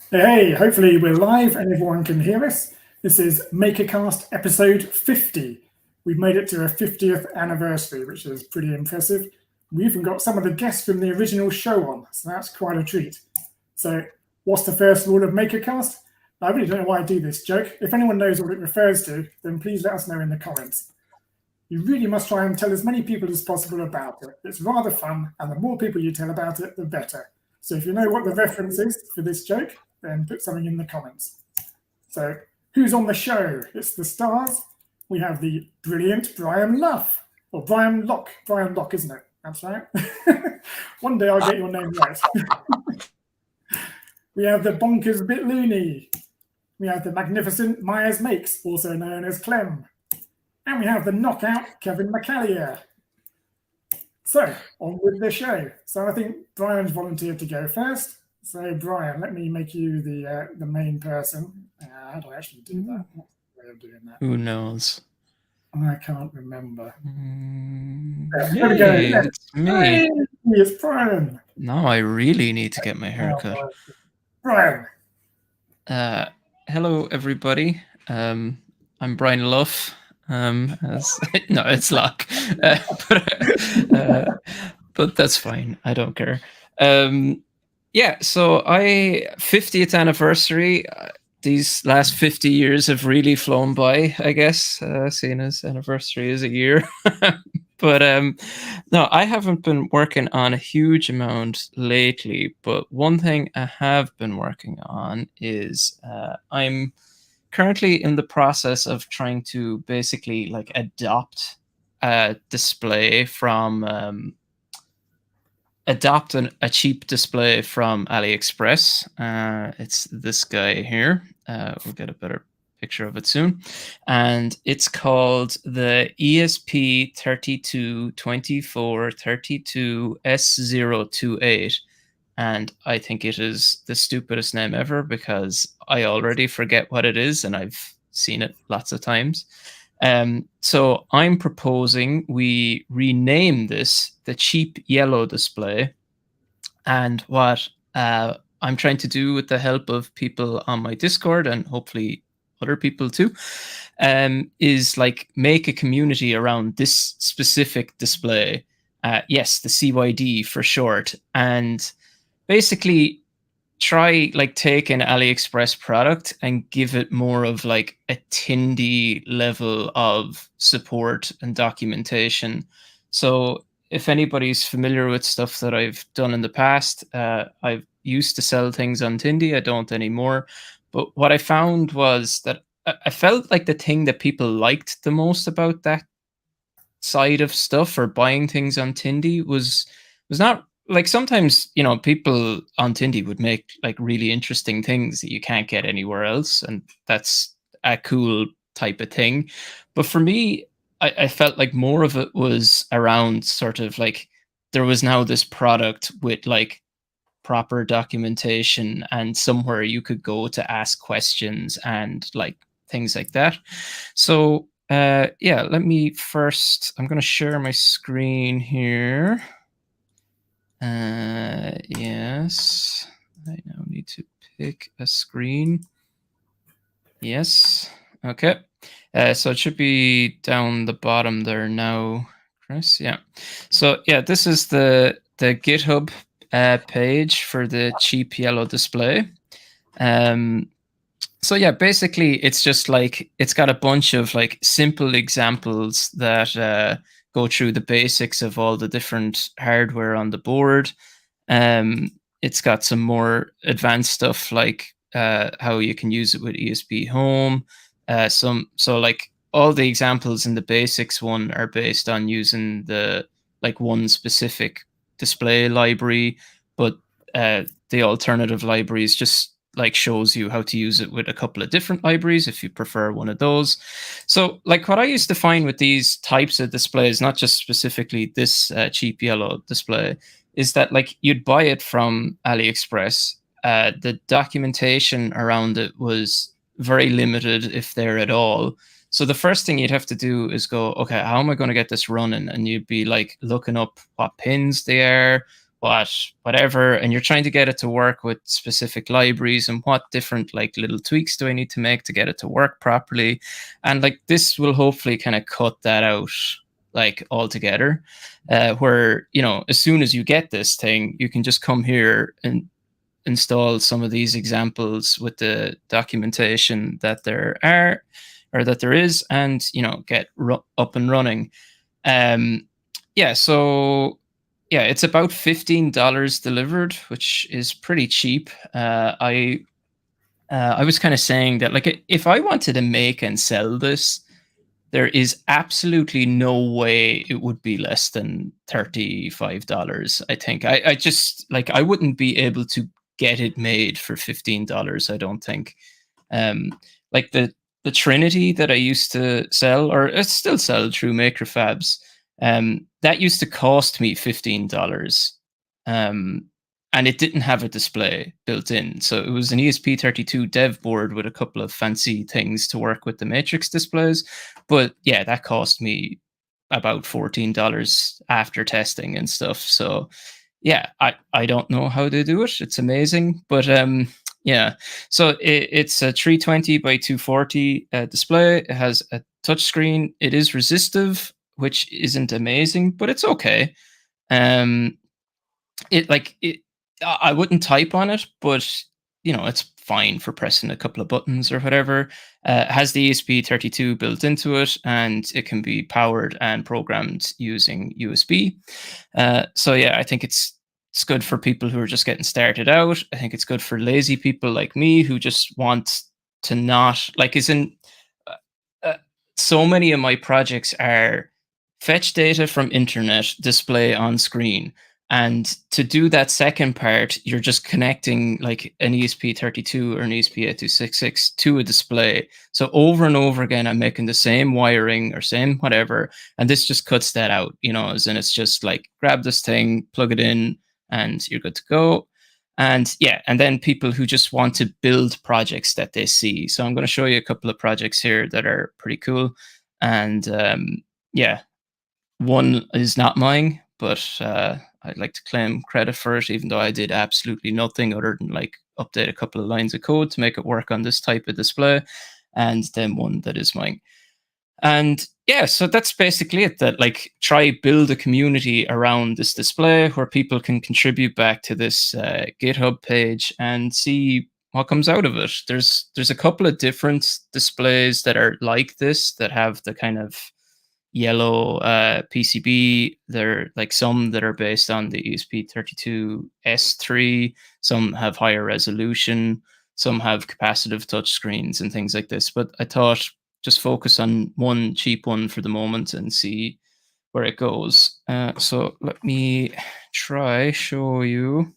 Hey, hopefully we're live and everyone can hear us. This is Makercast episode 50. We've made it to a 50th anniversary, which is pretty impressive. We even got some of the guests from the original show on, so that's quite a treat. So, what's the first rule of Makercast? I really don't know why I do this joke. If anyone knows what it refers to, then please let us know in the comments. You really must try and tell as many people as possible about it. It's rather fun, and the more people you tell about it, the better. So if you know what the reference is for this joke, then put something in the comments. So who's on the show? It's the stars. We have the brilliant Brian Luff, or Brian Locke, isn't it? That's right. One day I'll get your name right. We have the bonkers bit loony. We have the magnificent Myers Makes, also known as Clem. And we have the knockout Kevin McCallier. So, on with the show. So I think Brian's volunteered to go first. So Brian, let me make you the main person. How do I actually do that? What's the way of doing that? Who knows? I can't remember. There we go. It's me. Hey, it's Brian. Now I really need to get my hair cut. Brian. Hello, everybody. I'm Brian Luff. No, it's Locke. But that's fine. I don't care. So 50th anniversary. These last 50 years have really flown by, I guess, seeing as anniversary is a year. But no, I haven't been working on a huge amount lately. But one thing I have been working on is I'm currently in the process of trying to basically like adopt a display from a cheap display from AliExpress. It's this guy here. We'll get a better picture of it soon. And it's called the ESP322432S028. And I think it is the stupidest name ever because I already forget what it is and I've seen it lots of times. So I'm proposing we rename this the cheap yellow display. And what I'm trying to do with the help of people on my Discord and hopefully other people too, is like make a community around this specific display. Yes, the CYD for short. And basically try like take an AliExpress product and give it more of like a Tindy level of support and documentation. So if anybody's familiar with stuff that I've done in the past, I've used to sell things on Tindy. I don't anymore. But what I found was that I felt like the thing that people liked the most about that side of stuff or buying things on Tindy was not like sometimes, you know, people on Tindy would make like really interesting things that you can't get anywhere else. And that's a cool type of thing. But for me, I felt like more of it was around sort of like there was now this product with like proper documentation and somewhere you could go to ask questions and like things like that. So let me first, I'm going to share my screen here. Yes, I now need to pick a screen. Yes, okay. So it should be down the bottom there now, Chris. Yeah. So yeah, this is the GitHub page for the cheap yellow display. So yeah, basically it's just like it's got a bunch of like simple examples that go through the basics of all the different hardware on the board. It's got some more advanced stuff like how you can use it with ESP Home. So like all the examples in the basics one are based on using the like one specific display library, but the alternative libraries just like shows you how to use it with a couple of different libraries if you prefer one of those. So like what I used to find with these types of displays, not just specifically this cheap yellow display, is that like you'd buy it from AliExpress. The documentation around it was very limited, if there at all. So the first thing you'd have to do is go, okay, how am I going to get this running? And you'd be like looking up what pins they are, whatever, and you're trying to get it to work with specific libraries, and what different like little tweaks do I need to make to get it to work properly. And like this will hopefully kind of cut that out like altogether, where, you know, as soon as you get this thing, you can just come here and install some of these examples with the documentation that there are, or that there is, and, you know, get up and running. Yeah, so yeah, it's about $15 delivered, which is pretty cheap. I was kind of saying that, like, if I wanted to make and sell this, there is absolutely no way it would be less than $35. I think I just, like, I wouldn't be able to get it made for $15. I don't think. Like the Trinity that I used to sell, or I still sell through Makerfabs, that used to cost me $15. And it didn't have a display built in. So it was an ESP32 dev board with a couple of fancy things to work with the matrix displays. But yeah, that cost me about $14 after testing and stuff. So yeah, I don't know how they do it. It's amazing. But yeah, so it's a 320 by 240 display. It has a touchscreen. It is resistive, which isn't amazing, but it's okay. I wouldn't type on it, but you know, it's fine for pressing a couple of buttons or whatever. It has the ESP32 built into it, and it can be powered and programmed using USB. So yeah, I think it's good for people who are just getting started out. I think it's good for lazy people like me who just want to not, like, so many of my projects are fetch data from internet, display on screen. And to do that second part, you're just connecting like an ESP32 or an ESP8266 to a display. So over and over again, I'm making the same wiring or same whatever. And this just cuts that out, you know, as in it's just like, grab this thing, plug it in, and you're good to go. And yeah, and then people who just want to build projects that they see. So I'm going to show you a couple of projects here that are pretty cool. And yeah, one is not mine, but I'd like to claim credit for it, even though I did absolutely nothing other than like update a couple of lines of code to make it work on this type of display, and then one that is mine. And yeah, so that's basically it. That, like, try build a community around this display where people can contribute back to this GitHub page and see what comes out of it. There's a couple of different displays that are like this, that have the kind of yellow PCB. There are like some that are based on the ESP32 S3. Some have higher resolution. Some have capacitive touchscreens and things like this. But I thought just focus on one cheap one for the moment and see where it goes. So let me try show you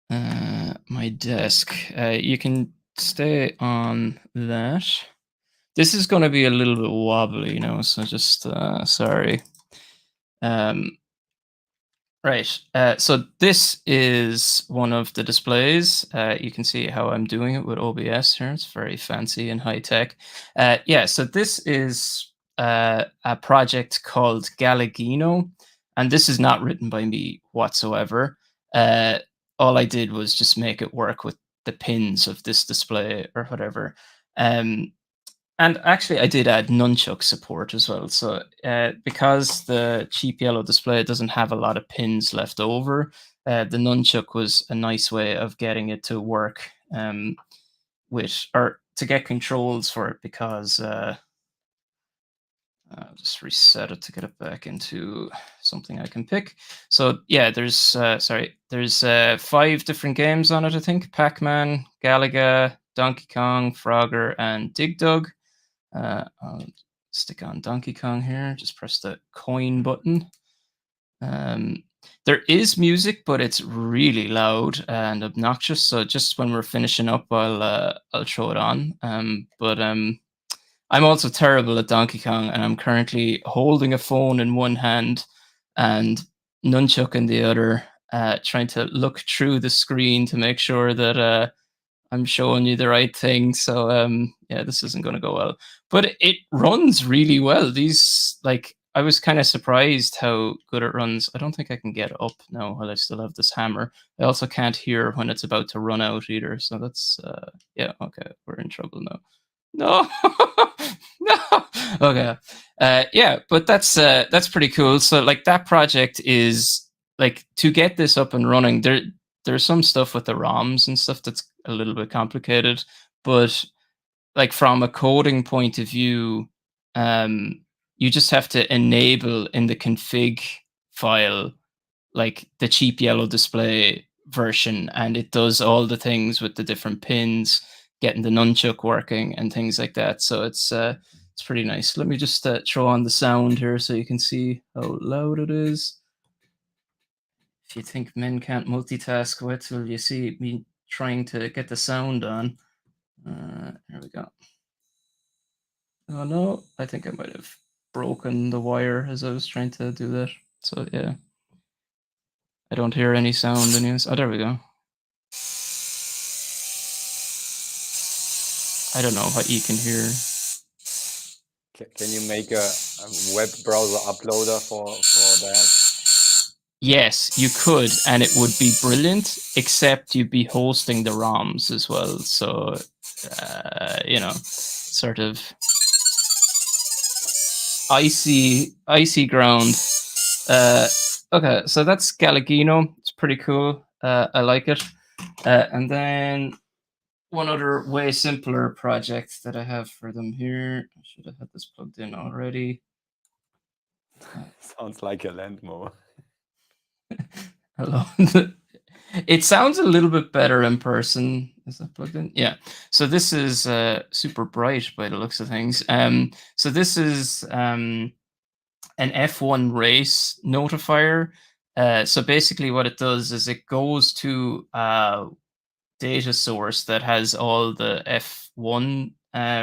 my desk. You can stay on that. This is going to be a little bit wobbly, you know, so just sorry. Right, so this is one of the displays. You can see how I'm doing it with OBS here. It's very fancy and high tech. Yeah, so this is a project called Galagino, and this is not written by me whatsoever. All I did was just make it work with the pins of this display or whatever. And actually, I did add nunchuck support as well. So because the cheap yellow display doesn't have a lot of pins left over, the nunchuck was a nice way of getting it to work or to get controls for it, because I'll just reset it to get it back into something I can pick. So yeah, there's 5 different games on it, I think. Pac-Man, Galaga, Donkey Kong, Frogger, and Dig Dug. I'll stick on Donkey Kong here. Just press the coin button. There is music, but it's really loud and obnoxious. So just when we're finishing up, I'll throw it on. But I'm also terrible at Donkey Kong, and I'm currently holding a phone in one hand and nunchuck in the other, trying to look through the screen to make sure that I'm showing you the right thing. So yeah, this isn't going to go well, but it runs really well. These, like, I was kind of surprised how good it runs. I don't think I can get up now while I still have this hammer. I also can't hear when it's about to run out either. So that's yeah, okay, we're in trouble now. No, no. Okay, yeah, but that's pretty cool. So like that project is like to get this up and running. There's some stuff with the ROMs and stuff that's a little bit complicated, but like from a coding point of view, you just have to enable in the config file like the cheap yellow display version, and it does all the things with the different pins, getting the nunchuck working and things like that. So it's pretty nice. Let me just throw on the sound here so you can see how loud it is. If you think men can't multitask, wait till you see me trying to get the sound on. Here we go. Oh no, I think I might have broken the wire as I was trying to do that. So yeah, I don't hear any sound anyways. Oh, there we go. I don't know what you can hear. Can you make a web browser uploader for that? Yes, you could, and it would be brilliant, except you'd be hosting the ROMs as well. So, you know, sort of icy ground. Okay, so that's Galagino. It's pretty cool. I like it. And then one other way simpler project that I have for them here. I should have had this plugged in already. Sounds like a land mower. Hello. It sounds a little bit better in person. Is that plugged in? Yeah. So this is super bright by the looks of things. So this is an F1 race notifier. So basically what it does is it goes to a data source that has all the F1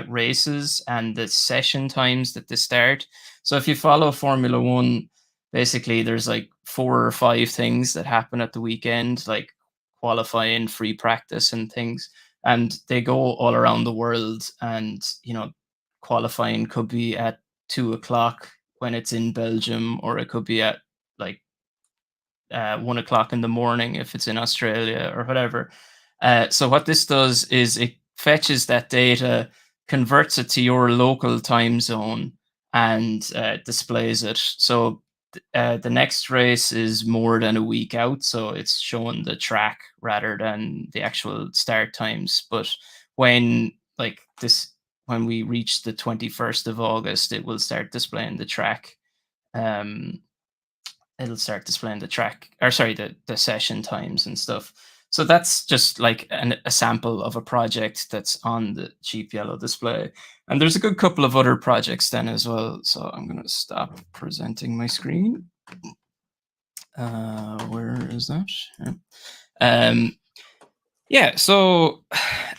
races and the session times that they start. So if you follow Formula One, basically there's like 4 or 5 things that happen at the weekend, like qualifying, free practice and things, and they go all around the world. And you know, qualifying could be at 2 o'clock when it's in Belgium, or it could be at like 1 o'clock in the morning if it's in Australia or whatever. So what this does is it fetches that data, converts it to your local time zone, and displays it. So the next race is more than a week out, so it's showing the track rather than the actual start times. But when when we reach the 21st of August, it will start displaying the track. It'll start displaying the track, or sorry, the session times and stuff. So that's just like a sample of a project that's on the cheap yellow display. And there's a good couple of other projects then as well. So I'm going to stop presenting my screen. Where is that? Yeah, so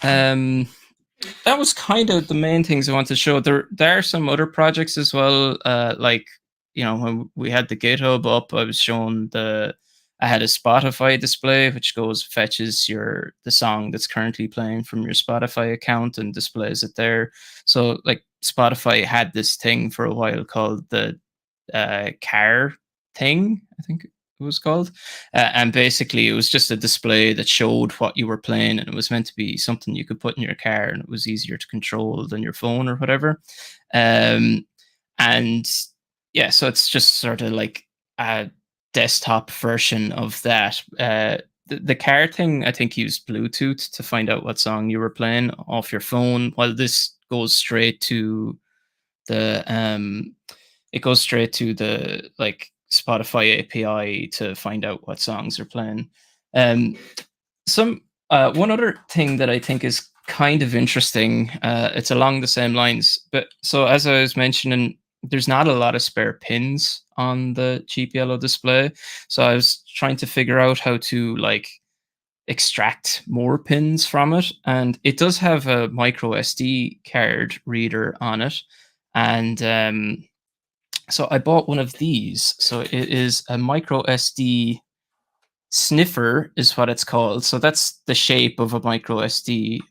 that was kind of the main things I wanted to show. There are some other projects as well, like, you know, when we had the GitHub up, I was showing I had a Spotify display, which fetches the song that's currently playing from your Spotify account and displays it there. So like Spotify had this thing for a while called the car thing, I think it was called. And basically it was just a display that showed what you were playing, and it was meant to be something you could put in your car, and it was easier to control than your phone or whatever. And yeah, so it's just sort of like a desktop version of that. The car thing, I think, used Bluetooth to find out what song you were playing off your phone, while this goes straight to the like Spotify API to find out what songs are playing. One other thing that I think is kind of interesting, it's along the same lines, but so as I was mentioning, there's not a lot of spare pins on the cheap yellow display. So I was trying to figure out how to like extract more pins from it. And it does have a micro SD card reader on it. And so I bought one of these. So it is a micro SD sniffer is what it's called. So that's the shape of a micro SD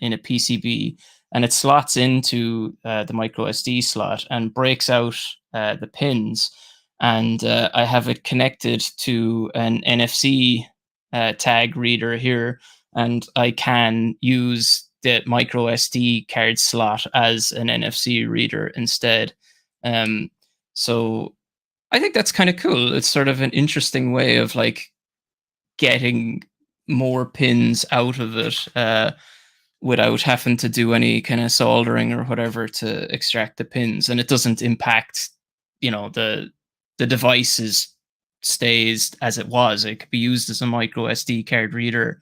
in a PCB. and it slots into the micro SD slot and breaks out the pins. And I have it connected to an NFC tag reader here, and I can use the micro SD card slot as an NFC reader instead. So I think that's kind of cool. It's sort of an interesting way of like getting more pins out of it without having to do any kind of soldering or whatever to extract the pins, and it doesn't impact, the device stays as it was. It could be used as a micro SD card reader,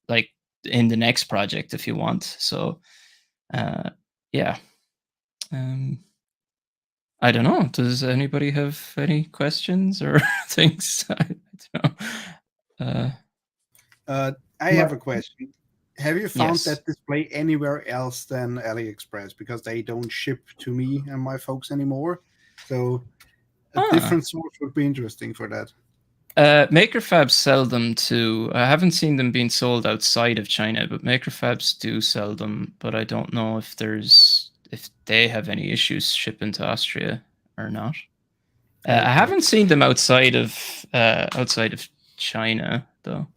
like in the next project if you want. So, yeah. I don't know. Does anybody have any questions or things? I don't know. I have a question. Have you found Yes. that display anywhere else than AliExpress? Because they don't ship to me and my folks anymore. So a different source would be interesting for that. Makerfabs sell them too. I haven't seen them being sold outside of China, but Makerfabs do sell them. But I don't know if they have any issues shipping to Austria or not. I haven't seen them outside of China though.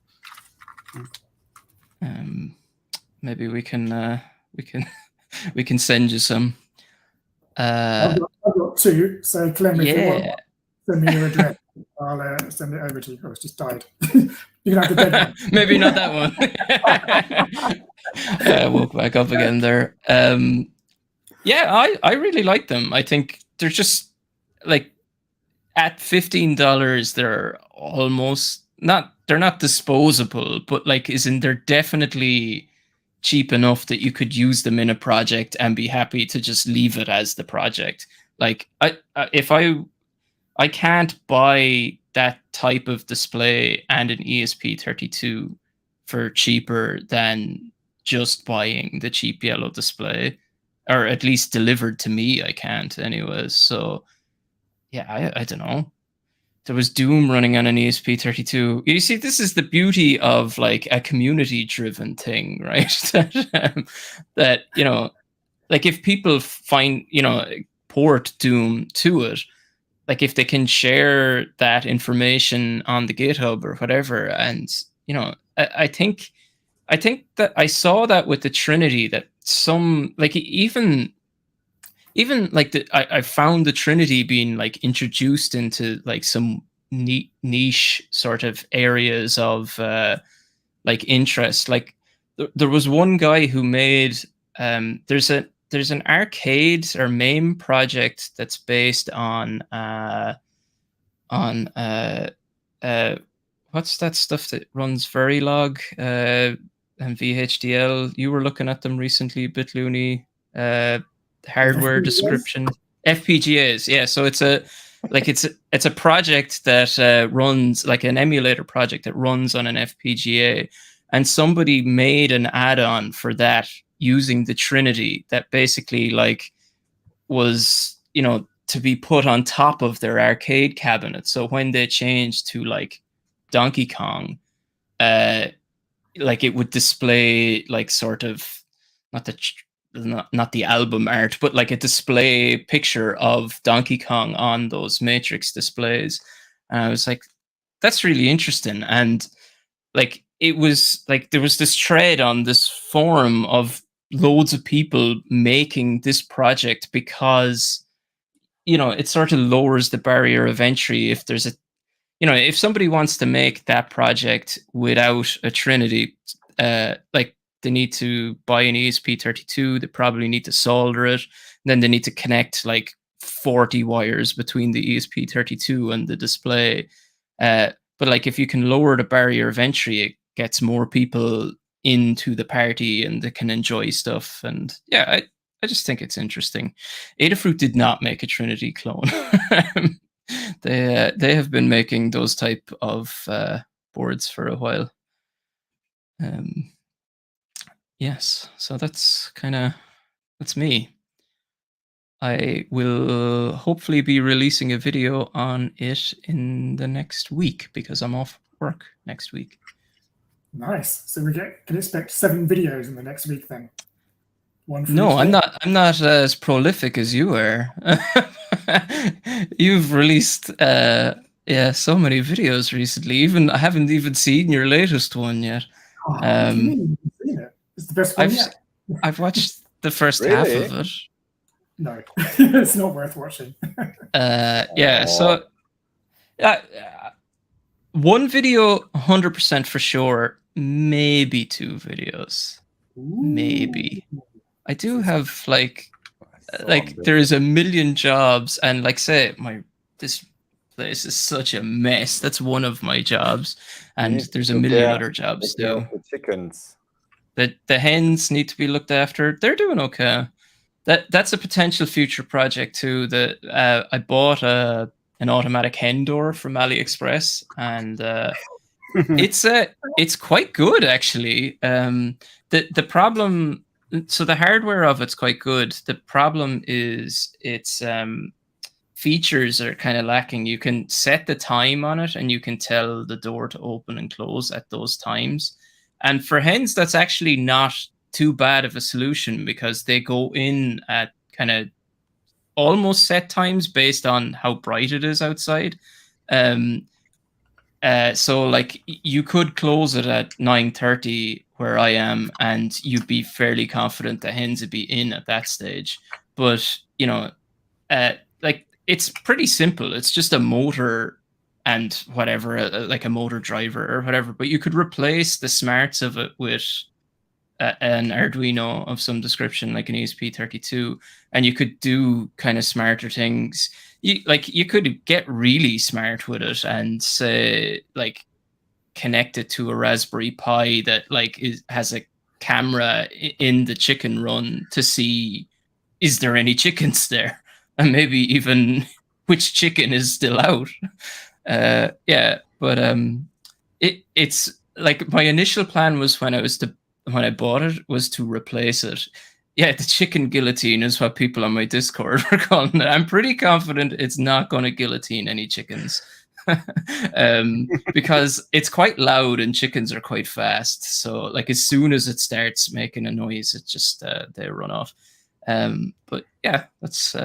Maybe we can send you some. I've got two. So Clem, if you want, send me your address. I'll send it over to you. Oh, it's just died. You can have the dead one. Maybe not that one. Woke back up again there. Yeah, I really like them. I think they're just like at $15. They're almost not. They're not disposable, but like, they're definitely cheap enough that you could use them in a project and be happy to just leave it as the project. Like, I can't buy that type of display and an ESP32 for cheaper than just buying the cheap yellow display, or at least delivered to me. I can't anyways. So yeah, I don't know. There was Doom running on an ESP32. You see, this is the beauty of like a community-driven thing, right? that like if people find port Doom to it, like if they can share that information on the GitHub or whatever, and I think that I saw that with the Trinity, that some like even like I found the Trinity being like introduced into like some niche sort of areas of like interest. Like there was one guy who made there's an arcade or MAME project that's based on what's that stuff that runs Verilog and VHDL? You were looking at them recently, BitLooney. Hardware FPGAs? description. FPGAs, yeah. So it's a project that runs like an emulator project that runs on an FPGA, and somebody made an add-on for that using the Trinity that basically like was to be put on top of their arcade cabinet. So when they changed to like Donkey Kong, like it would display like sort of not the album art, but like a display picture of Donkey Kong on those matrix displays. And I was like, that's really interesting. And like it was like there was this thread on this forum of loads of people making this project because it sort of lowers the barrier of entry. If there's if somebody wants to make that project without a Trinity, like they need to buy an ESP32, they probably need to solder it, then they need to connect like 40 wires between the ESP32 and the display. But like if you can lower the barrier of entry, it gets more people into the party and they can enjoy stuff. And yeah, I just think it's interesting. Adafruit did not make a Trinity clone. They have been making those type of boards for a while. Yes, so that's me. I will hopefully be releasing a video on it in the next week because I'm off work next week. Nice. So we can expect 7 videos in the next week then. One for No, each I'm day. not. I'm not as prolific as you are. You've released, so many videos recently. Even I haven't even seen your latest one yet. Oh, what do you mean? You've seen it? It's the best one I've yet. I've watched the first half Really? of it. No, it's not worth watching. Yeah. So, uh, one video, 100% for sure. Maybe 2 videos. Maybe. I do have like there's a million jobs, and like say this place is such a mess. That's one of my jobs, and there's a million other jobs Take care too. of the chickens. The hens need to be looked after. They're doing okay. That's a potential future project too. That I bought an automatic hen door from AliExpress, and it's quite good actually. The problem, so the hardware of it's quite good. The problem is its features are kind of lacking. You can set the time on it, and you can tell the door to open and close at those times. And for hens, that's actually not too bad of a solution, because they go in at kind of almost set times based on how bright it is outside. So like you could close it at 9:30 where I am, and you'd be fairly confident the hens would be in at that stage. But like it's pretty simple. It's just a motor and whatever, like a motor driver or whatever. But you could replace the smarts of it with an Arduino of some description, like an ESP32, and you could do kind of smarter things. You could get really smart with it and say like connect it to a Raspberry Pi that like has a camera in the chicken run to see is there any chickens there, and maybe even which chicken is still out. It's like my initial plan was when I bought it was to replace it. Yeah, the chicken guillotine is what people on my Discord were calling it. I'm pretty confident it's not going to guillotine any chickens. Because it's quite loud and chickens are quite fast. So like as soon as it starts making a noise, it just they run off. But yeah, that's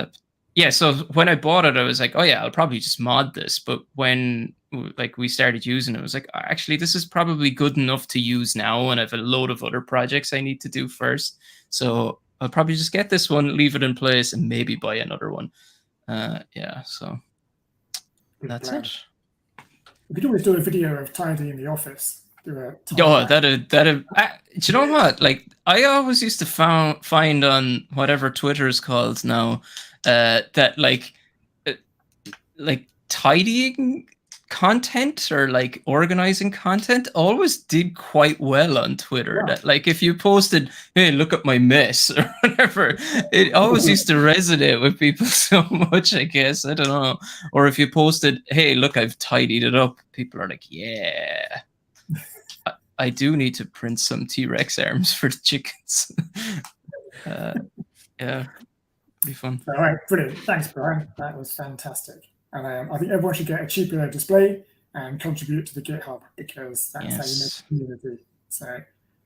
so when I bought it, I was like, oh yeah, I'll probably just mod this. But when like we started using it, I was like, actually, this is probably good enough to use now, and I have a load of other projects I need to do first. So I'll probably just get this one, leave it in place, and maybe buy another one. So that's it. We could always do a video of tidying the office. Do you know what? Like I always used to find on whatever Twitter is called now, that like tidying content or like organizing content always did quite well on Twitter. Yeah. That like if you posted, hey, look at my mess or whatever, it always used to resonate with people so much, I guess. I don't know. Or if you posted, hey, look, I've tidied it up, people are like, yeah. I do need to print some T-Rex arms for the chickens. Yeah, be fun. All right, brilliant. Thanks, Brian. That was fantastic. And I think everyone should get a cheap display and contribute to the GitHub, because that's how you make a community. So,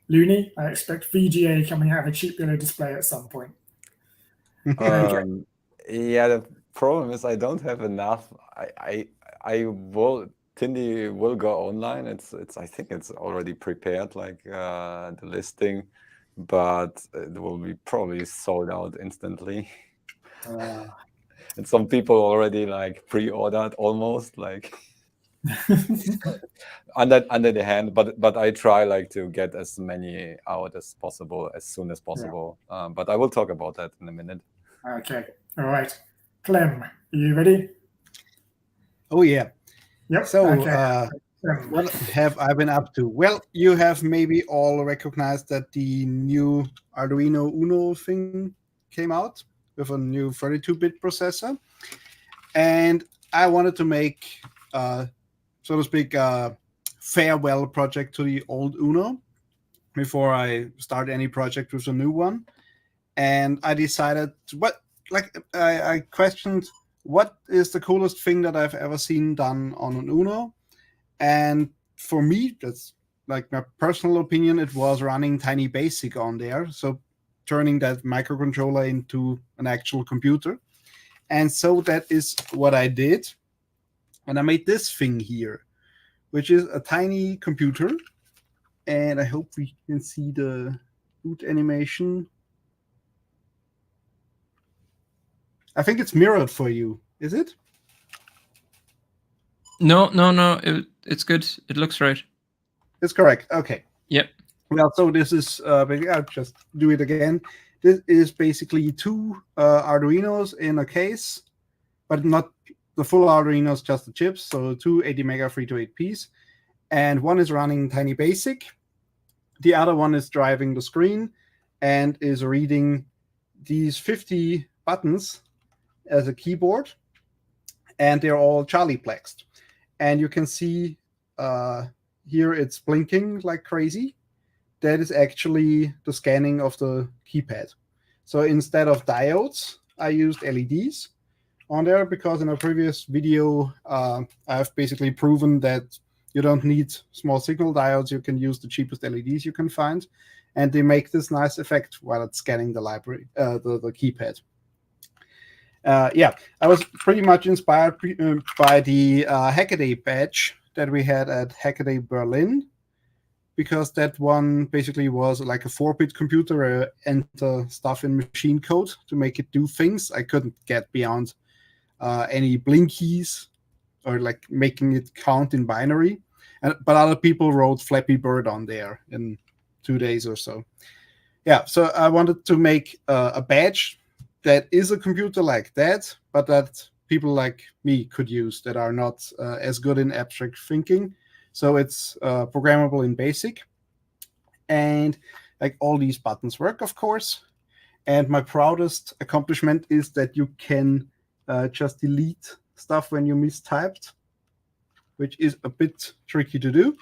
Looney, I expect VGA coming out of a cheap display at some point. Yeah, the problem is I don't have enough. Tindy will go online. I think it's already prepared, like the listing, but it will be probably sold out instantly. And some people already like pre-ordered almost like under the hand, but I try like to get as many out as possible as soon as possible. Yeah. But I will talk about that in a minute. Okay. All right. Clem, are you ready? Oh yeah. Yep. So okay. What have I been up to? Well, you have maybe all recognized that the new Arduino Uno thing came out with a new 32-bit processor. And I wanted to make, so to speak, a farewell project to the old Uno before I start any project with a new one. And I decided, I questioned, what is the coolest thing that I've ever seen done on an Uno? And for me, that's like my personal opinion, it was running Tiny Basic on there. So turning that microcontroller into an actual computer. And so that is what I did. And I made this thing here, which is a tiny computer. And I hope we can see the boot animation. I think it's mirrored for you, is it? No. It's good. It looks right. It's correct. Okay. Yep. Well, so this is, I'll just do it again. This is basically 2 Arduinos in a case, but not the full Arduinos, just the chips. So 2 ATmega 328Ps. And one is running Tiny Basic. The other one is driving the screen and is reading these 50 buttons as a keyboard. And they're all Charlie plexed. And you can see here it's blinking like crazy. That is actually the scanning of the keypad. So instead of diodes, I used LEDs on there because in a previous video, I've basically proven that you don't need small signal diodes. You can use the cheapest LEDs you can find. And they make this nice effect while it's scanning the library, the keypad. Yeah, I was pretty much inspired by the Hackaday badge that we had at Hackaday Berlin, because that one basically was like a 4-bit computer, enter stuff in machine code to make it do things. I couldn't get beyond any blinkies or like making it count in binary. But other people wrote Flappy Bird on there in 2 days or so. Yeah, so I wanted to make a badge that is a computer like that, but that people like me could use that are not as good in abstract thinking. So it's programmable in BASIC. And like all these buttons work, of course. And my proudest accomplishment is that you can just delete stuff when you mistyped, which is a bit tricky to do.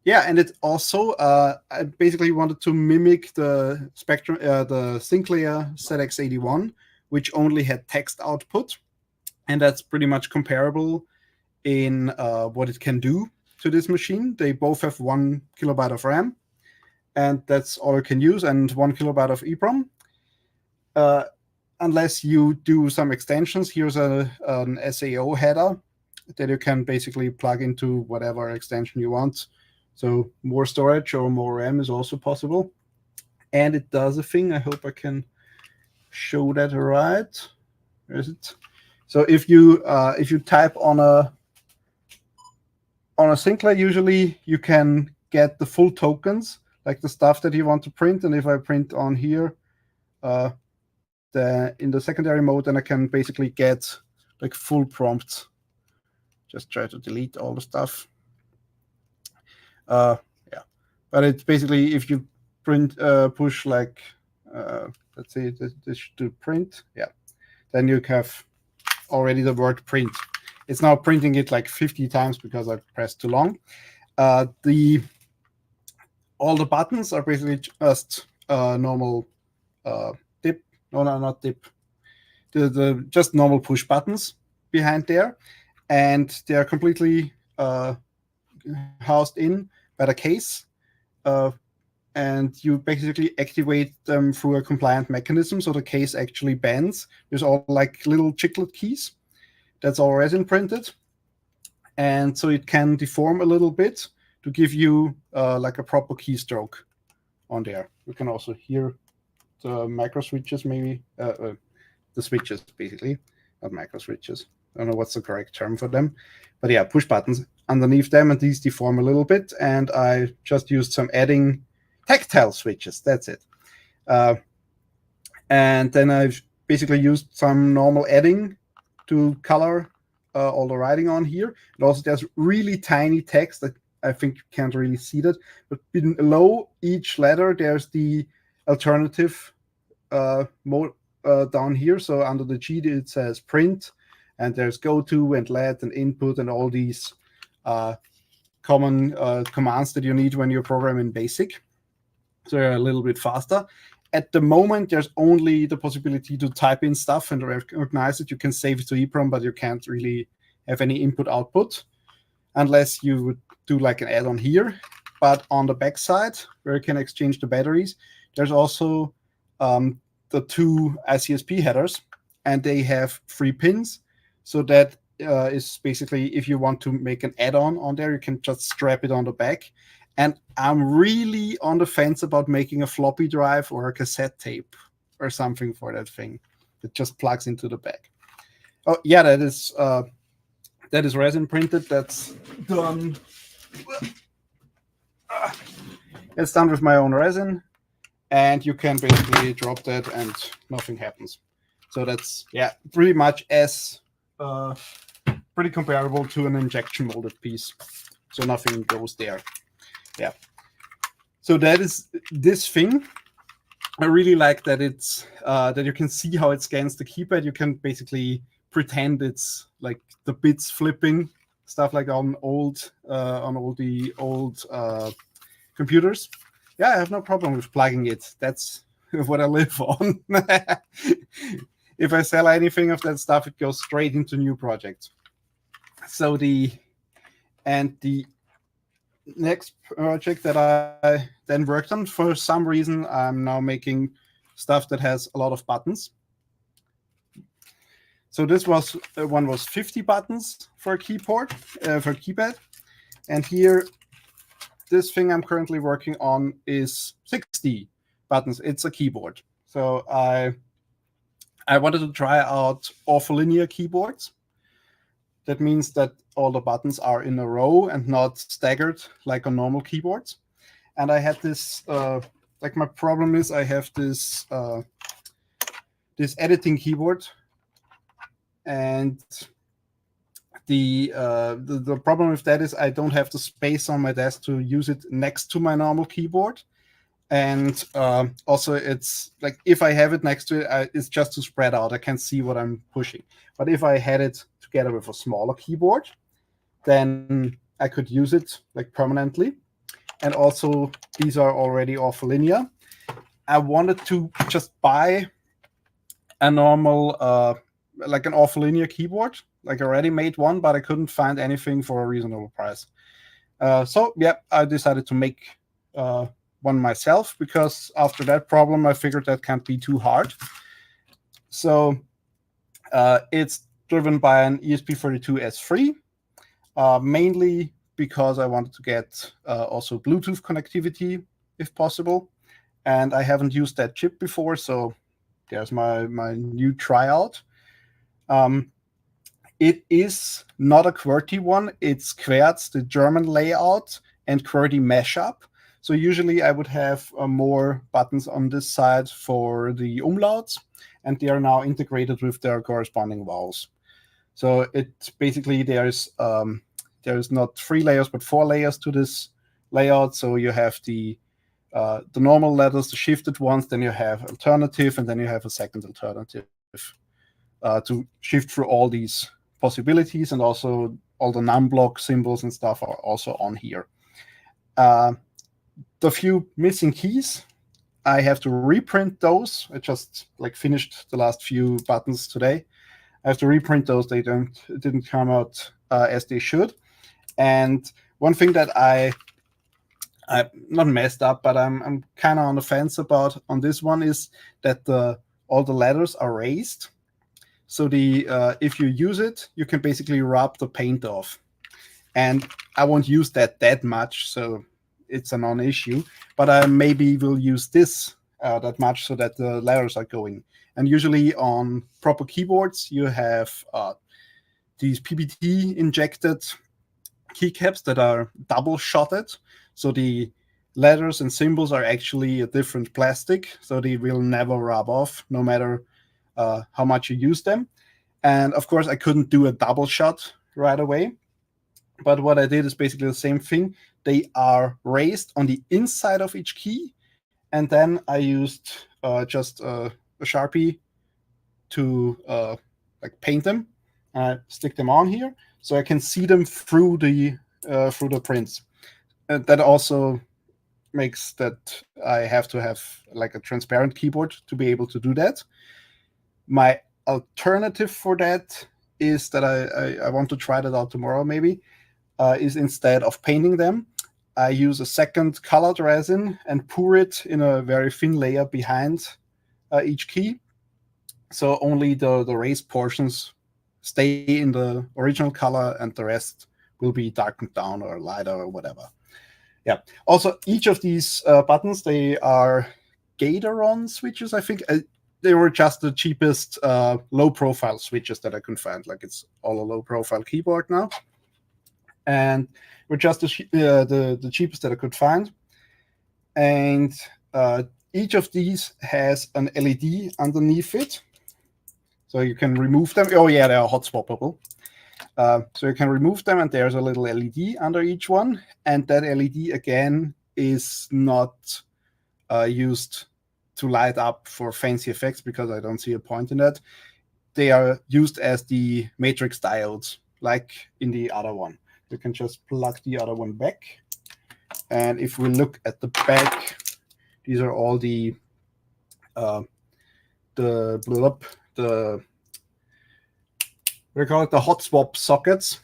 Yeah, and it also, I basically wanted to mimic the Spectrum, the Sinclair ZX81, which only had text output. And that's pretty much comparable in what it can do to this machine. They both have 1 kilobyte of RAM, and that's all you can use, and 1 kilobyte of EEPROM. Unless you do some extensions, here's an SAO header that you can basically plug into whatever extension you want. So more storage or more RAM is also possible. And it does a thing. I hope I can show that right. Where is it? So if you type on a Sinclair, usually you can get the full tokens, like the stuff that you want to print. And if I print on here, in the secondary mode, then I can basically get like full prompts. Just try to delete all the stuff. Yeah, but it's basically if you print push like let's say this should print, yeah, then you have already the word print. It's now printing it like 50 times because I pressed too long. All the buttons are basically just normal dip. No, not dip. The just normal push buttons behind there, and they are completely housed in by the case, and you basically activate them through a compliant mechanism, so the case actually bends. There's all like little chiclet keys. That's all resin printed, and so it can deform a little bit to give you like a proper keystroke on there. You can also hear the micro switches, maybe the switches basically, not micro switches. I don't know what's the correct term for them, but yeah, push buttons underneath them, and these deform a little bit. And I just used some adding tactile switches. That's it. And then I've basically used some normal adding to color all the writing on here. And also there's really tiny text that I think you can't really see that, but below each letter there's the alternative mode down here. So under the G it says print, and there's go to and let and input and all these common commands that you need when you program in BASIC. So they're a little bit faster. At the moment, there's only the possibility to type in stuff and recognize it. You can save it to EEPROM, but you can't really have any input-output unless you would do like an add-on here. but on the back side, where you can exchange the batteries, there's also the 2 ICSP headers, and they have 3 pins. So that is basically, if you want to make an add-on on there, you can just strap it on the back. And I'm really on the fence about making a floppy drive or a cassette tape or something for that thing that just plugs into the back. Oh yeah, that is resin printed. That's done. It's done with my own resin, and you can basically drop that and nothing happens. So that's pretty much as pretty comparable to an injection molded piece. So nothing goes there. Yeah. So that is this thing. I really like that it's that you can see how it scans the keypad. You can basically pretend it's like the bits flipping, stuff like on the old computers. Yeah, I have no problem with plugging it. That's what I live on. If I sell anything of that stuff, it goes straight into new projects. So the next project that I then worked on, for some reason, I'm now making stuff that has a lot of buttons. So this one was 50 buttons for a keypad, and here, this thing I'm currently working on is 60 buttons. It's a keyboard. So I wanted to try out ortholinear keyboards. That means that all the buttons are in a row and not staggered like on normal keyboards. And I had this, my problem is I have this this editing keyboard, and the problem with that is I don't have the space on my desk to use it next to my normal keyboard. And also, it's like if I have it next to it, it's just too spread out. I can't see what I'm pushing. But if I had it together with a smaller keyboard, then I could use it like permanently. And also, these are already ortholinear. I wanted to just buy a normal, like an ortholinear keyboard, like a ready-made one, but I couldn't find anything for a reasonable price. So yeah, I decided to make one myself, because after that problem, I figured that can't be too hard. So it's driven by an ESP32S3, mainly because I wanted to get also Bluetooth connectivity if possible. And I haven't used that chip before, so there's my new tryout. It is not a QWERTY one. It's QWERTZ, the German layout, and QWERTY mashup. So usually I would have more buttons on this side for the umlauts, and they are now integrated with their corresponding vowels. So it's basically there's not 3 layers but 4 layers to this layout. So you have the normal letters, the shifted ones, then you have alternative, and then you have a second alternative to shift through all these possibilities, and also all the num-block symbols and stuff are also on here. The few missing keys, I have to reprint those. I just finished the last few buttons today. I have to reprint those. They didn't come out as they should. And one thing that I not messed up, but I'm kind of on the fence about on this one is that all the letters are raised. So if you use it, you can basically rub the paint off. And I won't use that much, so it's a non-issue. But I maybe will use this that much so that the letters are going. And usually on proper keyboards, you have these PBT injected keycaps that are double shotted. So the letters and symbols are actually a different plastic, so they will never rub off, no matter how much you use them. And of course, I couldn't do a double shot right away. But what I did is basically the same thing. They are raised on the inside of each key. And then I used just a Sharpie to paint them. I stick them on here so I can see them through the prints. And that also makes that I have to have a transparent keyboard to be able to do that. My alternative for that is that I want to try that out tomorrow maybe, is instead of painting them, I use a second colored resin and pour it in a very thin layer behind each key. So only the raised portions stay in the original color and the rest will be darkened down or lighter or whatever. Yeah. Also, each of these buttons, they are Gatoron switches, I think. They were just the cheapest low-profile switches that I could find. Like, it's all a low-profile keyboard now. And were just the cheapest that I could find. And each of these has an LED underneath it. So you can remove them. Oh, yeah, they are hot swappable. So you can remove them, and there's a little LED under each one. And that LED, again, is not used to light up for fancy effects because I don't see a point in that. They are used as the matrix diodes, like in the other one. You can just plug the other one back. And if we look at the back, these are all the we call it the hot swap sockets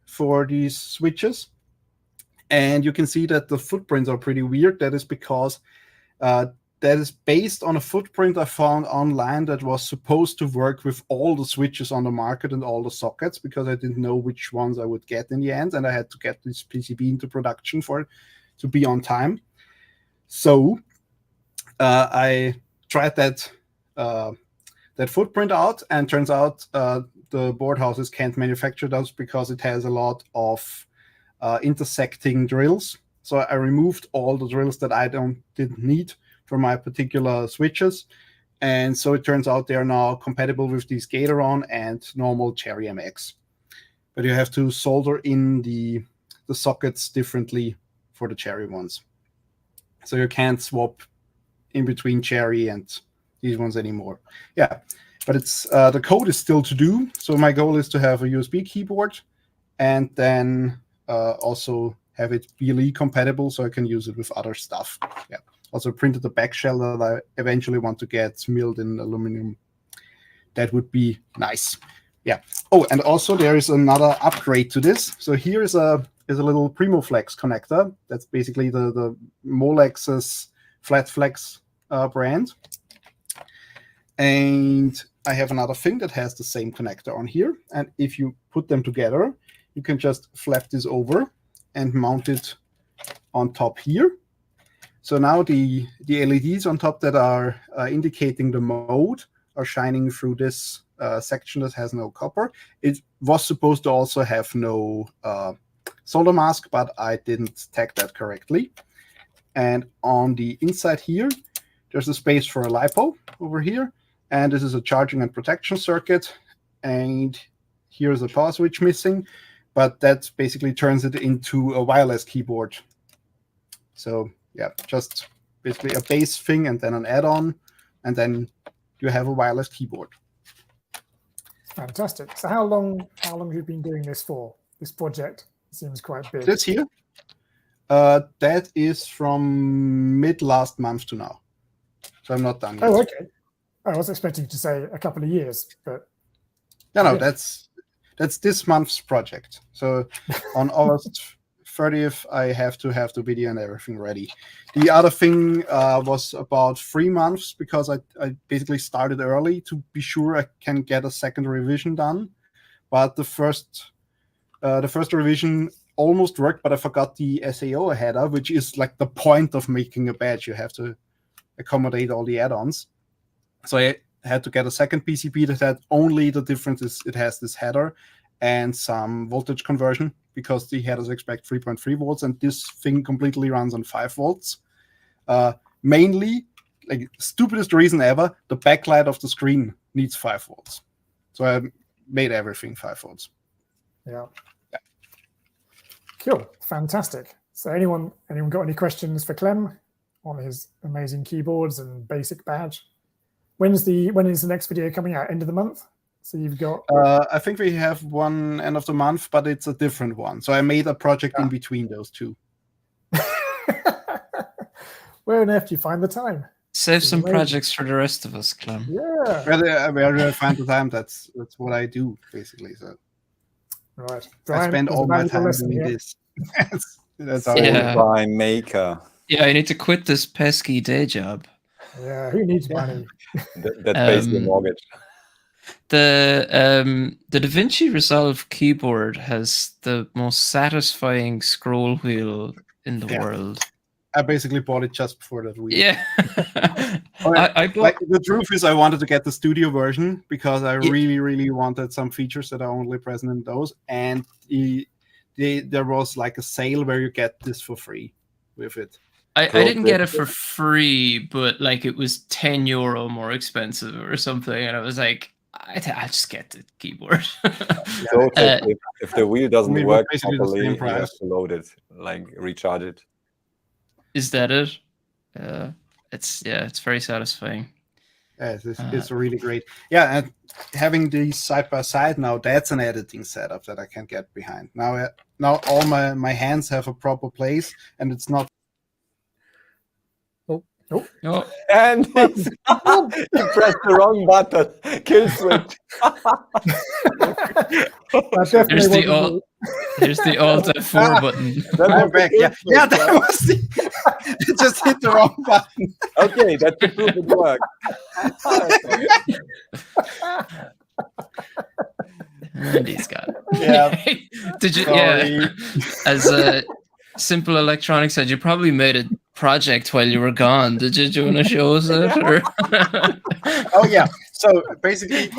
for these switches. And you can see that the footprints are pretty weird. That is because that is based on a footprint I found online that was supposed to work with all the switches on the market and all the sockets, because I didn't know which ones I would get in the end, and I had to get this PCB into production for it to be on time. So I tried that footprint out, and turns out the board houses can't manufacture those because it has a lot of intersecting drills. So I removed all the drills that I didn't need for my particular switches. And so it turns out they are now compatible with these Gatoron and normal Cherry MX. But you have to solder in the sockets differently for the Cherry ones. So you can't swap in between Cherry and these ones anymore. Yeah, but it's the code is still to do. So my goal is to have a USB keyboard and then also have it BLE compatible so I can use it with other stuff. Yeah. Also printed the back shell that I eventually want to get milled in aluminum. That would be nice. Yeah. Oh, and also there is another upgrade to this. So here is a little PrimoFlex connector. That's basically the Molex's FlatFlex brand. And I have another thing that has the same connector on here. And if you put them together, you can just flap this over and mount it on top here. So now the LEDs on top that are indicating the mode are shining through this section that has no copper. It was supposed to also have no solder mask, but I didn't tag that correctly. And on the inside here, there's a space for a LiPo over here. And this is a charging and protection circuit. And here's a power switch missing, but that basically turns it into a wireless keyboard. So yeah, just basically a base thing and then an add-on, and then you have a wireless keyboard. Fantastic. So how long have you been doing this for? This project seems quite big. This here, that is from mid last month to now. So I'm not done yet. Oh, okay. I was expecting to say a couple of years, but no, that's this month's project. So on August 30th, I have to have the video and everything ready. The other thing was about 3 months because I basically started early to be sure I can get a second revision done. But the first revision almost worked, but I forgot the SAO header, which is like the point of making a badge. You have to accommodate all the add-ons. So I had to get a second PCB that had only the difference is it has this header and some voltage conversion, because the headers expect 3.3 volts, and this thing completely runs on 5 volts. Mainly, like stupidest reason ever, the backlight of the screen needs 5 volts. So I made everything 5 volts. Yeah. Cool. Fantastic. So anyone got any questions for Clem on his amazing keyboards and basic badge? When is the next video coming out? End of the month? So you've got... I think we have one end of the month, but it's a different one. So I made a project in between those two. Where on earth do you find the time? Save some projects for the rest of us, Clem. Yeah. Where do I find the time? That's what I do, basically. So right. Brian, I spend all my time doing this. That's how Yeah. By Maker. Yeah, I need to quit this pesky day job. Yeah, who needs money? That pays the Um, mortgage. The DaVinci Resolve keyboard has the most satisfying scroll wheel in the world. I basically bought it just before that week. Yeah. I bought, Like, the truth is, I wanted to get the studio version because I really wanted some features that are only present in those. And there was like a sale where you get this for free with it. I didn't get it for free, but like it was €10 more expensive or something, and I was like, I just get the keyboard. So if the wheel doesn't We were work basically the properly, same you have price. to load it, like recharge it. Is that it? It's very satisfying. It's really great. Yeah, and having these side by side now, that's an editing setup that I can get behind. Now all my hands have a proper place, and it's not. Oh, And you pressed the wrong button. Kill switch. here's the Alt F4 button. I'm back. Yeah, that was it. Just hit the wrong button. Okay, that's the proof it worked. And he's got it. Yeah. Did you? Sorry. Yeah. As Simple Electronics said, you probably made a project while you were gone. Did you? Do you want to show us it? Or? Oh yeah. So basically,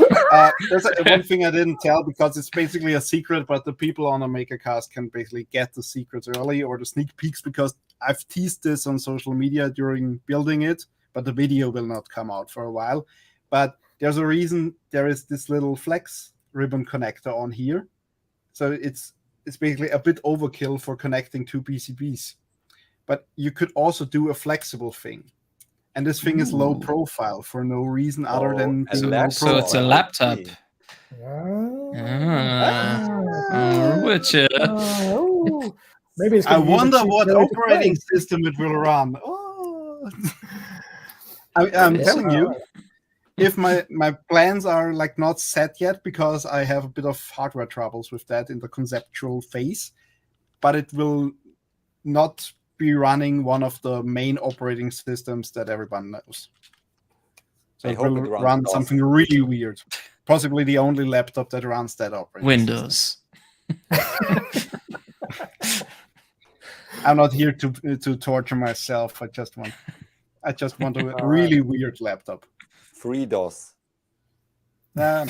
there's one thing I didn't tell because it's basically a secret, but the people on the Makercast can basically get the secrets early or the sneak peeks because I've teased this on social media during building it, but the video will not come out for a while. But there's a reason there is this little flex ribbon connector on here. So it's basically a bit overkill for connecting two PCBs. But you could also do a flexible thing. And this thing is low profile for no reason other than being low So profile. it's a laptop. Maybe it's I gonna use a wonder cheap what way to operating play. system it will run. Oh. I'm telling you, if my plans are like not set yet because I have a bit of hardware troubles with that in the conceptual phase, but it will not be running one of the main operating systems that everyone knows. So I it hope will it runs run awesome. something really weird. Possibly the only laptop that runs that operating system. Windows. I'm not here to torture myself. I just want a really weird laptop. Free DOS. No.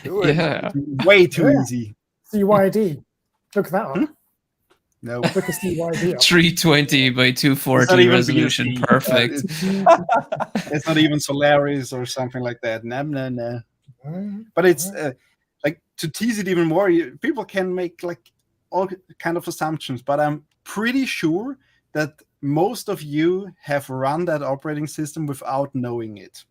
Do it. Yeah. Way too Yeah. easy. CYD. Look at that up. No. Look at CYD up. 320 by It's not 240 even resolution. BSD. Perfect. It's not even Solaris or something like that. No. But it's like to tease it even more. People can make like all kind of assumptions, but I'm pretty sure that most of you have run that operating system without knowing it,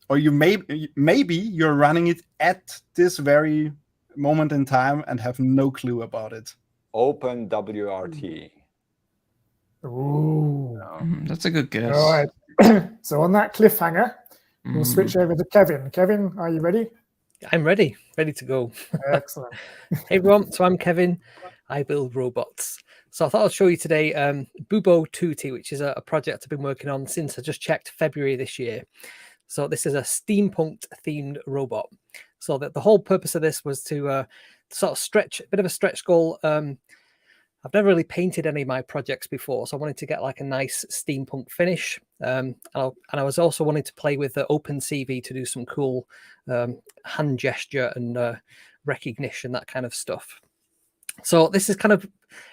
or you maybe you're running it at this very moment in time and have no clue about it. Open WRT. Ooh. That's a good guess. All right. So on that cliffhanger, we'll switch over to Kevin. Kevin, are you ready? I'm ready to go. Excellent. Hey everyone, so I'm Kevin. I build robots. So I thought I'll show you today Boobo 2T, which is a project I've been working on since I just checked February this year. So this is a steampunk themed robot. So that the whole purpose of this was to sort of stretch, a bit of a stretch goal. I've never really painted any of my projects before, so I wanted to get like a nice steampunk finish. And I was also wanting to play with the OpenCV to do some cool hand gesture and recognition, that kind of stuff. So this is kind of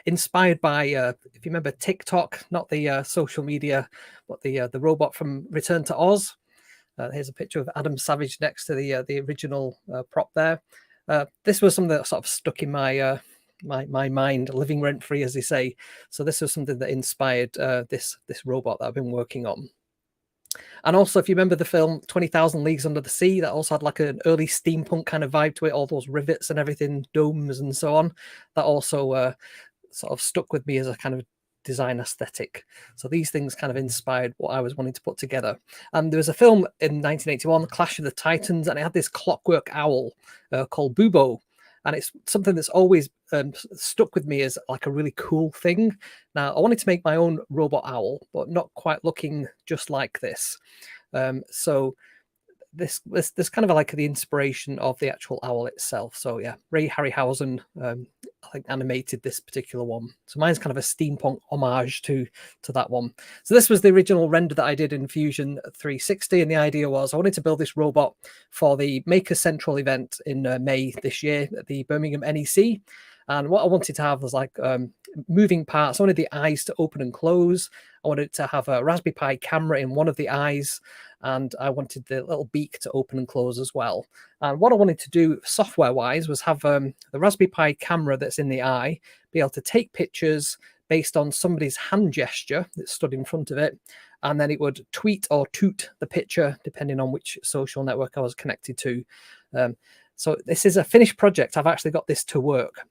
inspired by, if you remember TikTok, not the social media, but the robot from Return to Oz. Here's a picture of Adam Savage next to the original prop there. This was something that sort of stuck in my my mind, living rent free, as they say. So this was something that inspired this robot that I've been working on. And also, if you remember the film 20,000 Leagues Under the Sea, that also had like an early steampunk kind of vibe to it, all those rivets and everything, domes and so on. That also sort of stuck with me as a kind of design aesthetic. So these things kind of inspired what I was wanting to put together. And there was a film in 1981, Clash of the Titans, and it had this clockwork owl called Boobo. and it's something that's always stuck with me as like a really cool thing. Now, I wanted to make my own robot owl, but not quite looking just like this. So this kind of like the inspiration of the actual owl itself. So yeah, Ray Harryhausen, I think, animated this particular one. So mine's kind of a steampunk homage to that one. So this was the original render that I did in Fusion 360, and the idea was I wanted to build this robot for the Maker Central event in May this year at the Birmingham NEC. And what I wanted to have was like moving parts. I wanted the eyes to open and close. I wanted to have a Raspberry Pi camera in one of the eyes, and I wanted the little beak to open and close as well. And what I wanted to do software-wise was have the Raspberry Pi camera that's in the eye be able to take pictures based on somebody's hand gesture that stood in front of it, and then it would tweet or toot the picture depending on which social network I was connected to. So this is a finished project. I've actually got this to work.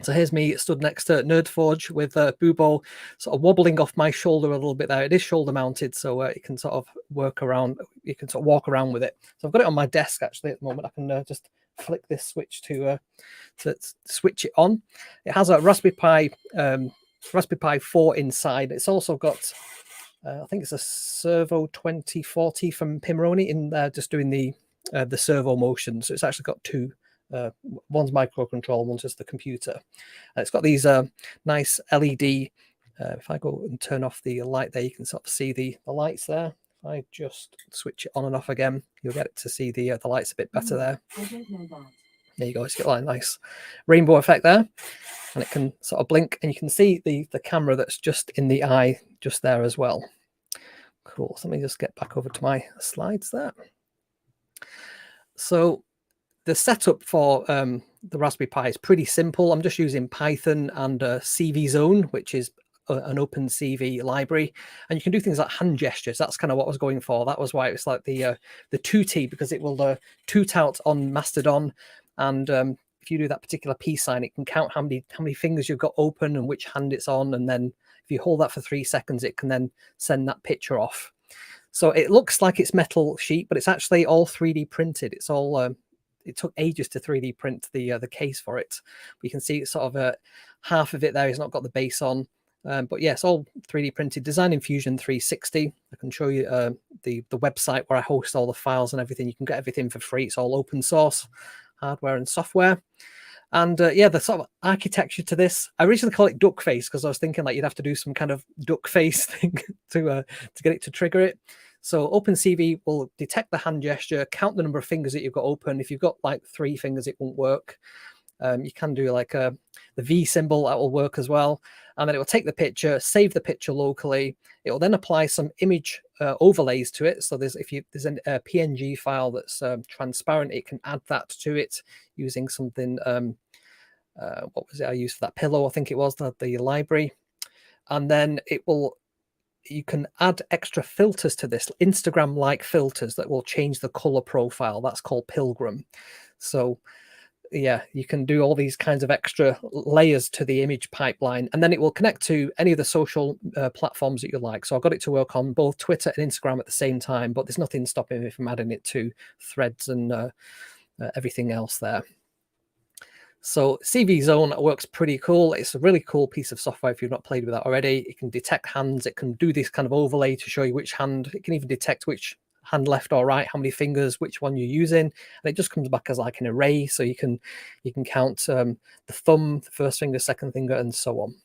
So here's me stood next to NerdForge with Boobo sort of wobbling off my shoulder a little bit there. It is shoulder mounted, so it can sort of work around. You can sort of walk around with it. So I've got it on my desk actually at the moment. I can just flick this switch to switch it on. It has a Raspberry Pi 4 inside. It's also got I think it's a Servo 2040 from Pimoroni in there, just doing the servo motion. So it's actually got two. One's microcontroller, one's just the computer. It's got these nice LED. If I go and turn off the light there, you can sort of see the lights there. If I just switch it on and off again, you'll get it to see the lights a bit better there. I don't know that. There you go. It's got like a nice rainbow effect there, and it can sort of blink, and you can see the camera that's just in the eye just there as well. Cool. So let me just get back over to my slides there. So the setup for the Raspberry Pi is pretty simple. I'm just using Python and CVZone, which is an open CV library, and you can do things like hand gestures. That's kind of what I was going for. That was why it was like the tooty, because it will toot out on Mastodon, and if you do that particular peace sign, it can count how many fingers you've got open and which hand it's on, and then if you hold that for 3 seconds, it can then send that picture off. So it looks like it's metal sheet, but it's actually all 3D printed. It's all it took ages to 3D print the case for it. But you can see it's sort of half of it there is not got the base on. But yes, all 3D printed, designed in Fusion 360. I can show you the website where I host all the files and everything. You can get everything for free. It's all open source, hardware and software. And yeah, the sort of architecture to this, I originally called it duck face because I was thinking like you'd have to do some kind of duck face thing to get it to trigger it. So OpenCV will detect the hand gesture, count the number of fingers that you've got open. If you've got like 3 fingers, it won't work. You can do like the V symbol, that will work as well. And then it will take the picture, save the picture locally. It will then apply some image overlays to it. So there's a PNG file that's transparent, it can add that to it using something. What was it I used for that? Pillow, I think it was, the library. And then you can add extra filters to this, Instagram-like filters that will change the color profile. That's called Pilgrim. So yeah, you can do all these kinds of extra layers to the image pipeline, and then it will connect to any of the social platforms that you like. So I've got it to work on both Twitter and Instagram at the same time, but there's nothing stopping me from adding it to Threads and everything else there. So CVZone works pretty cool. It's a really cool piece of software if you've not played with that already. It can detect hands. It can do this kind of overlay to show you which hand. It can even detect which hand left or right, how many fingers, which one you're using. And it just comes back as like an array. So you can count the thumb, the first finger, second finger, and so on.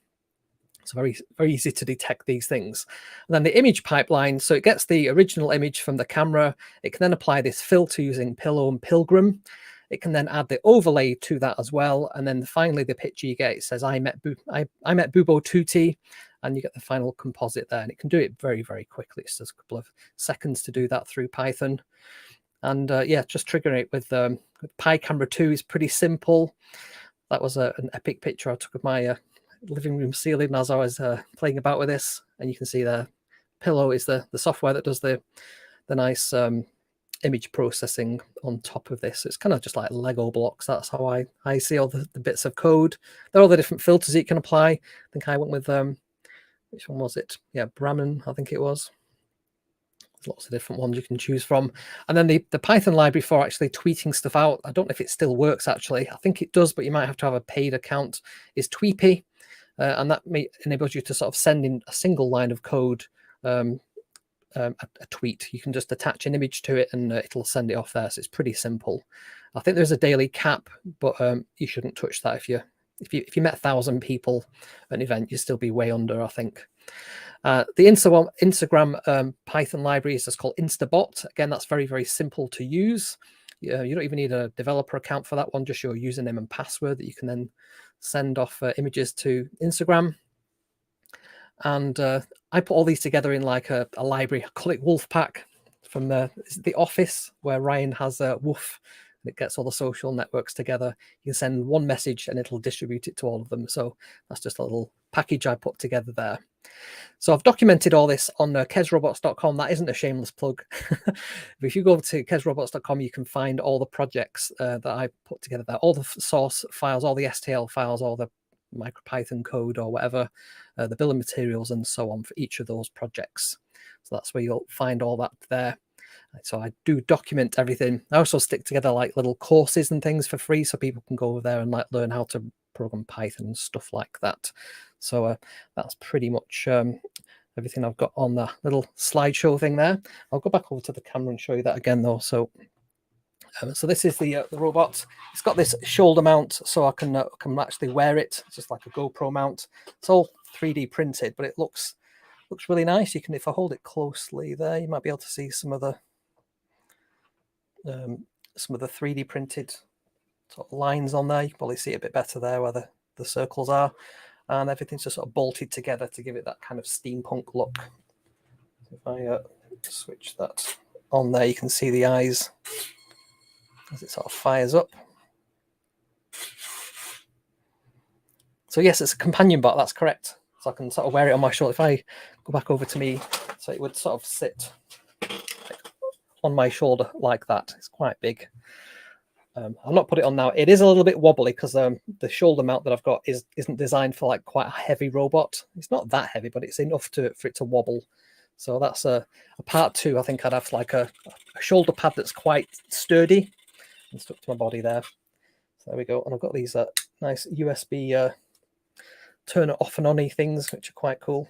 So very, very easy to detect these things. And then the image pipeline. So it gets the original image from the camera. It can then apply this filter using Pillow and Pilgrim. It can then add the overlay to that as well. And then finally, the picture you get, it says, I met Boobo Tutti, and you get the final composite there. And it can do it very, very quickly. It's just a couple of seconds to do that through Python. And yeah, just triggering it with Pi Camera 2 is pretty simple. That was an epic picture I took of my living room ceiling as I was playing about with this. And you can see the Pillow is the software that does the nice image processing on top of this. It's kind of just like Lego blocks. That's how I see all the bits of code. There are all the different filters you can apply. I think I went with which one was it? Yeah, Brahman, I think it was. There's lots of different ones you can choose from. And then the Python library for actually tweeting stuff out, I don't know if it still works actually. I think it does, but you might have to have a paid account, is Tweepy. And that enables you to sort of send in a single line of code, a tweet. You can just attach an image to it and it'll send it off there. So it's pretty simple. I think there's a daily cap, but you shouldn't touch that. If you met 1,000 people at an event, you'd still be way under, I think. The Instagram Python library is just called Instabot. Again, that's very, very simple to use. You don't even need a developer account for that one, just your username and password that you can then send off images to Instagram. And I put all these together in like a library. I call it Wolfpack from the Office, where Ryan has a Woof. And it gets all the social networks together. You can send one message and it'll distribute it to all of them. So that's just a little package I put together there. So I've documented all this on kezrobots.com. That isn't a shameless plug. But if you go to kezrobots.com, you can find all the projects that I put together there, all the source files, all the STL files, all the MicroPython code or whatever, the bill of materials and so on for each of those projects. So that's where you'll find all that there. So I do document everything. I also stick together like little courses and things for free, so people can go over there and like learn how to program Python and stuff like that. So that's pretty much everything I've got on the little slideshow thing there. I'll go back over to the camera and show you that again though. So this is the robot. It's got this shoulder mount, so I can actually wear it. It's just like a GoPro mount. It's all 3D printed, but it looks really nice. You can, if I hold it closely there, you might be able to see some of the 3D printed sort of lines on there. You can probably see it a bit better there where the circles are, and everything's just sort of bolted together to give it that kind of steampunk look. If I switch that on there, you can see the eyes as it sort of fires up. So yes, it's a companion bot, that's correct. So I can sort of wear it on my shoulder. If I go back over to me, so it would sort of sit on my shoulder like that. It's quite big. I'll not put it on now. It is a little bit wobbly because the shoulder mount that I've got isn't designed for like quite a heavy robot. It's not that heavy, but it's enough for it to wobble. So that's a part two. I think I'd have like a shoulder pad that's quite sturdy and stuck to my body there. So there we go. And I've got these nice USB turn it off and on things, which are quite cool.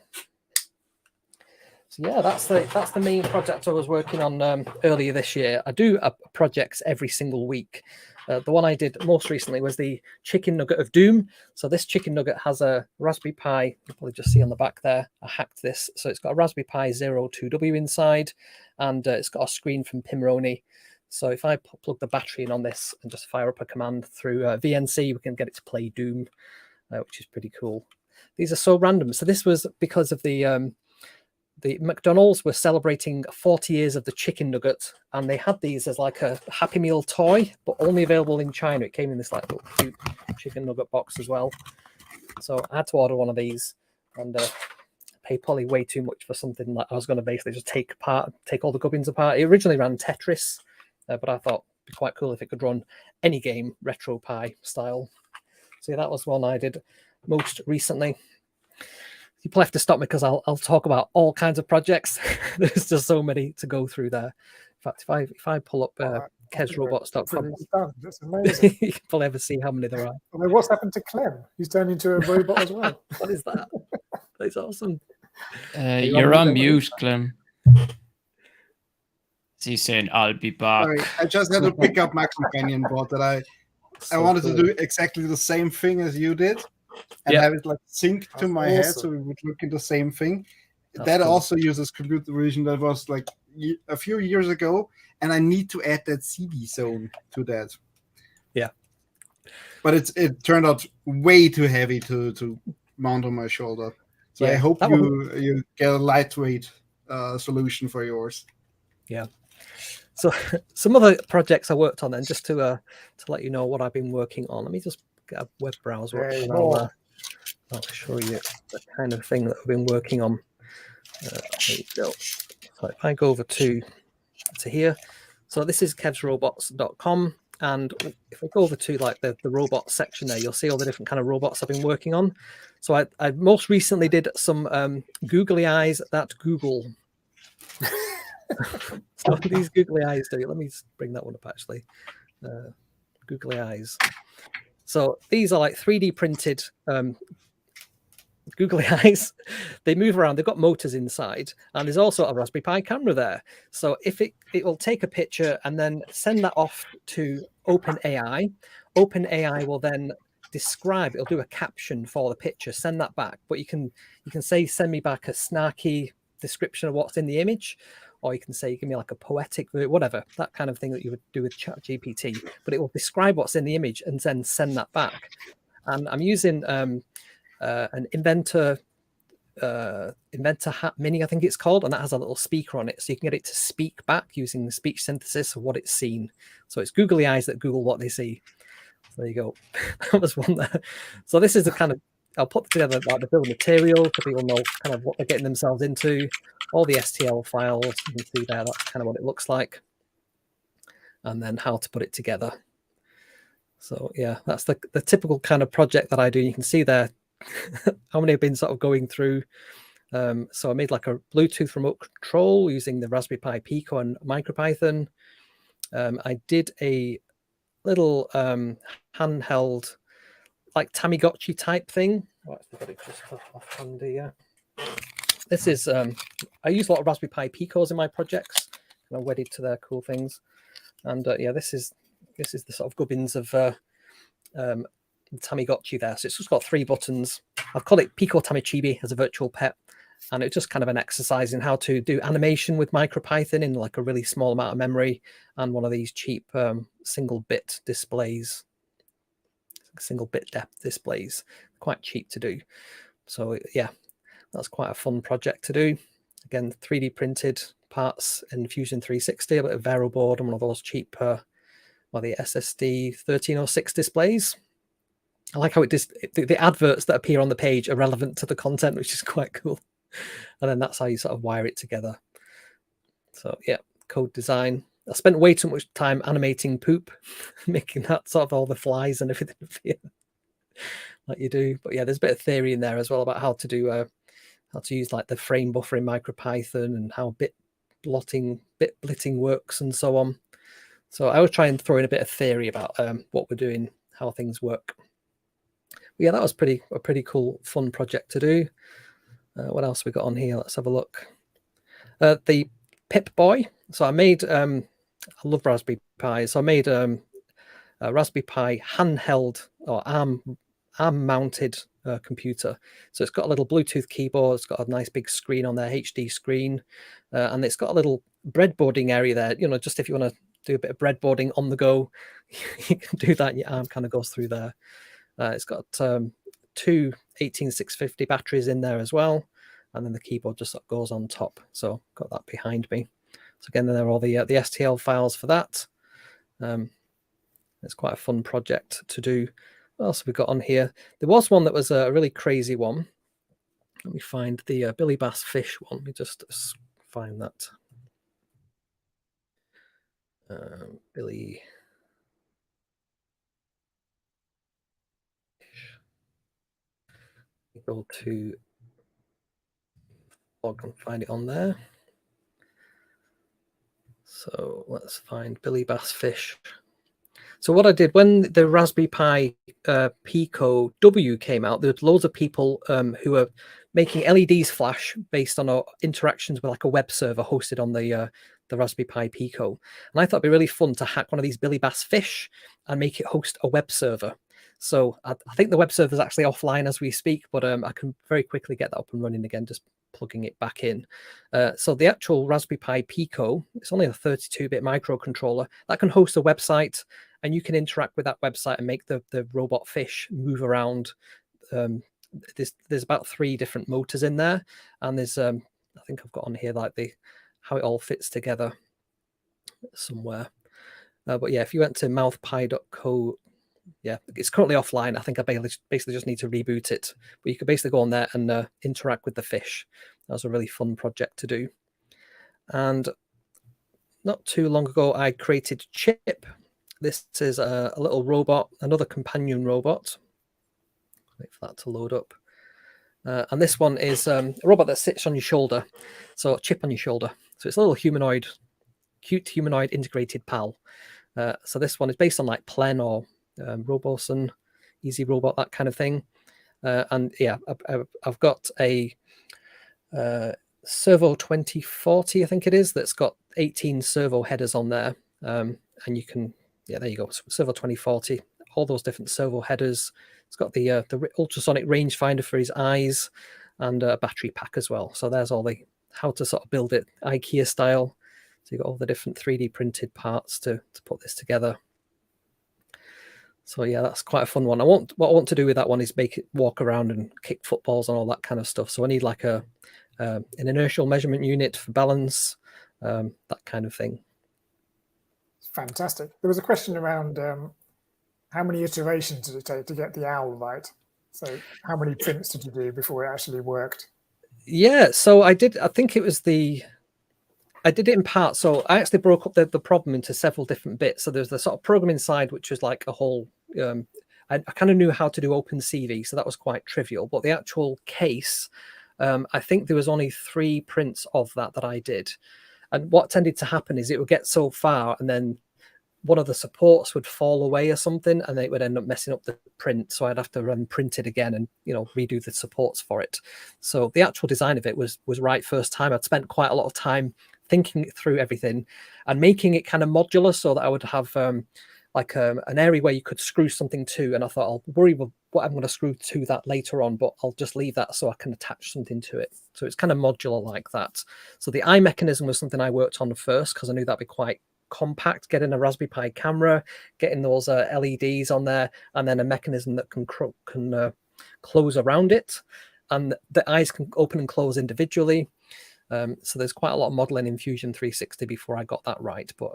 So yeah, that's the main project I was working on earlier this year. I do projects every single week. The one I did most recently was the chicken nugget of doom. So this chicken nugget has a Raspberry Pi. You'll probably just see on the back there. I hacked this. So it's got a Raspberry Pi 02W inside, and it's got a screen from Pimroni. So if I plug the battery in on this and just fire up a command through VNC, we can get it to play Doom, which is pretty cool. These are so random. So this was because of the McDonald's were celebrating 40 years of the chicken nugget, and they had these as like a Happy Meal toy, but only available in China. It came in this like little cute chicken nugget box as well. So I had to order one of these, and paid probably way too much for something that I was going to basically just take all the gubbins apart. It originally ran Tetris, but I thought it'd be quite cool if it could run any game RetroPie style. So yeah, that was one I did most recently. You probably have to stop me because I'll talk about all kinds of projects. There's just so many to go through there. In fact, if I pull up kezrobots.com, that's amazing. you can probably ever see how many there are. I mean, what's happened to Clem? He's turned into a robot as well. What is that? That's awesome. You're on mute, Clem. He's saying, "I'll be back." Sorry, I just had to pick up my companion bot that I wanted to do exactly the same thing as you did. And have it like synced to my head, so it would look at the same thing. That cool. Also uses computer vision. That was like a few years ago, and I need to add that CD zone to that. Yeah, but it turned out way too heavy to mount on my shoulder. So I hope you get a lightweight solution for yours. Yeah. So some other projects I worked on, then just to let you know what I've been working on. Let me just get a web browser up, and I'll show you the kind of thing that I've been working on. There you go. So if I go over to here, so this is kezrobots.com, and if I go over to like the robot section there, you'll see all the different kind of robots I've been working on. So I most recently did some googly eyes that Google. So these googly eyes do it. Let me just bring that one up actually. Googly eyes. So these are like 3D printed googly eyes. They move around. They've got motors inside, and there's also a Raspberry Pi camera there. So if it will take a picture and then send that off to OpenAI. OpenAI will then describe. It'll do a caption for the picture. Send that back. But you can say send me back a snarky description of what's in the image, or you can say give me like a poetic, whatever, that kind of thing that you would do with ChatGPT. But it will describe what's in the image and then send that back. And I'm using an Inventor Hat Mini, I think it's called, and that has a little speaker on it, so you can get it to speak back using speech synthesis of what it's seen. So it's googly eyes that Google what they see. So there you go. That was one there. So this is the kind of, I'll put together like the bill of material so people know kind of what they're getting themselves into. All the STL files you can see there. That's kind of what it looks like, and then how to put it together. So yeah, that's the typical kind of project that I do. You can see there how many have been sort of going through. So I made like a Bluetooth remote control using the Raspberry Pi Pico and MicroPython. I did a little handheld like Tamagotchi type thing. Oh, actually got it just off on the, this is I use a lot of Raspberry Pi Picos in my projects, and I'm wedded to their cool things. And yeah, this is the sort of gubbins of Tamagotchi there. So it's just got 3 buttons. I've called it Pico Tamichibi as a virtual pet, and it's just kind of an exercise in how to do animation with MicroPython in like a really small amount of memory and one of these cheap single bit displays, single bit depth displays, quite cheap to do. So yeah, that's quite a fun project to do. Again, 3D printed parts in Fusion 360, a bit of Vero board and one of those cheap the SSD 1306 displays. I like how the adverts that appear on the page are relevant to the content, which is quite cool. And then that's how you sort of wire it together. So yeah, code design. I spent way too much time animating poop, making that sort of all the flies and everything appear like you do. But yeah, there's a bit of theory in there as well about how to do how to use like the frame buffer in MicroPython and how bit blitting works and so on. So I was trying to throw in a bit of theory about what we're doing, how things work. But yeah, that was a pretty cool, fun project to do. What else we got on here? Let's have a look. The Pip Boy. So I made, I love Raspberry Pi. So I made a Raspberry Pi handheld or ARM mounted computer. So it's got a little Bluetooth keyboard. It's got a nice big screen on there, HD screen, and it's got a little breadboarding area there. You know, just if you want to do a bit of breadboarding on the go, you can do that. And your arm kind of goes through there. It's got 2 18650 batteries in there as well, and then the keyboard just sort of goes on top. So got that behind me. So again, there are all the STL files for that. It's quite a fun project to do. What else have we got on here? There was one that was a really crazy one. Let me find the Billy Bass Fish one. Let me just find that. Billy. Go to blog and find it on there. So let's find Billy Bass Fish. So what I did when the Raspberry Pi Pico W came out, there was loads of people who were making LEDs flash based on our interactions with like a web server hosted on the Raspberry Pi Pico. And I thought it'd be really fun to hack one of these Billy Bass Fish and make it host a web server. So I think the web server is actually offline as we speak, but I can very quickly get that up and running again, just plugging it back in. So the actual Raspberry Pi Pico, it's only a 32-bit microcontroller that can host a website, and you can interact with that website and make the robot fish move around. There's about 3 different motors in there, and there's I think I've got on here like how it all fits together somewhere. But yeah, if you went to mouthpi.co, yeah, it's currently offline. I think I basically just need to reboot it. But you could basically go on there and interact with the fish. That was a really fun project to do. And not too long ago, I created Chip. This is a little robot, another companion robot. Wait for that to load up. And this one is a robot that sits on your shoulder. So Chip on your shoulder. So it's a little cute humanoid integrated pal. So this one is based on like Plen or Roboson, Easy Robot, that kind of thing. And yeah, I've got a Servo 2040, I think it is, that's got 18 servo headers on there. And you can, yeah, there you go, Servo 2040, all those different servo headers. It's got the ultrasonic rangefinder for his eyes and a battery pack as well. So there's all the how to sort of build it IKEA style. So you've got all the different 3D printed parts to put this together. So yeah, that's quite a fun one. What I want to do with that one is make it walk around and kick footballs and all that kind of stuff. So I need like an inertial measurement unit for balance, that kind of thing. Fantastic. There was a question around how many iterations did it take to get the owl right? So how many prints did you do before it actually worked? Yeah, so I did it in parts. So I actually broke up the problem into several different bits. So there's the sort of programming side, which was like a whole, I kind of knew how to do OpenCV, so that was quite trivial. But the actual case, I think there was only 3 prints of that I did. And what tended to happen is it would get so far and then one of the supports would fall away or something, and it would end up messing up the print. So I'd have to run print it again and, redo the supports for it. So the actual design of it was right first time. I'd spent quite a lot of time thinking through everything and making it kind of modular so that I would have an area where you could screw something to. And I thought, I'll worry with what I'm going to screw to that later on, but I'll just leave that so I can attach something to it. So it's kind of modular like that. So the eye mechanism was something I worked on first because I knew that'd be quite compact, getting a Raspberry Pi camera, getting those LEDs on there, and then a mechanism that can close around it, and the eyes can open and close individually. So there's quite a lot of modeling in Fusion 360 before I got that right. But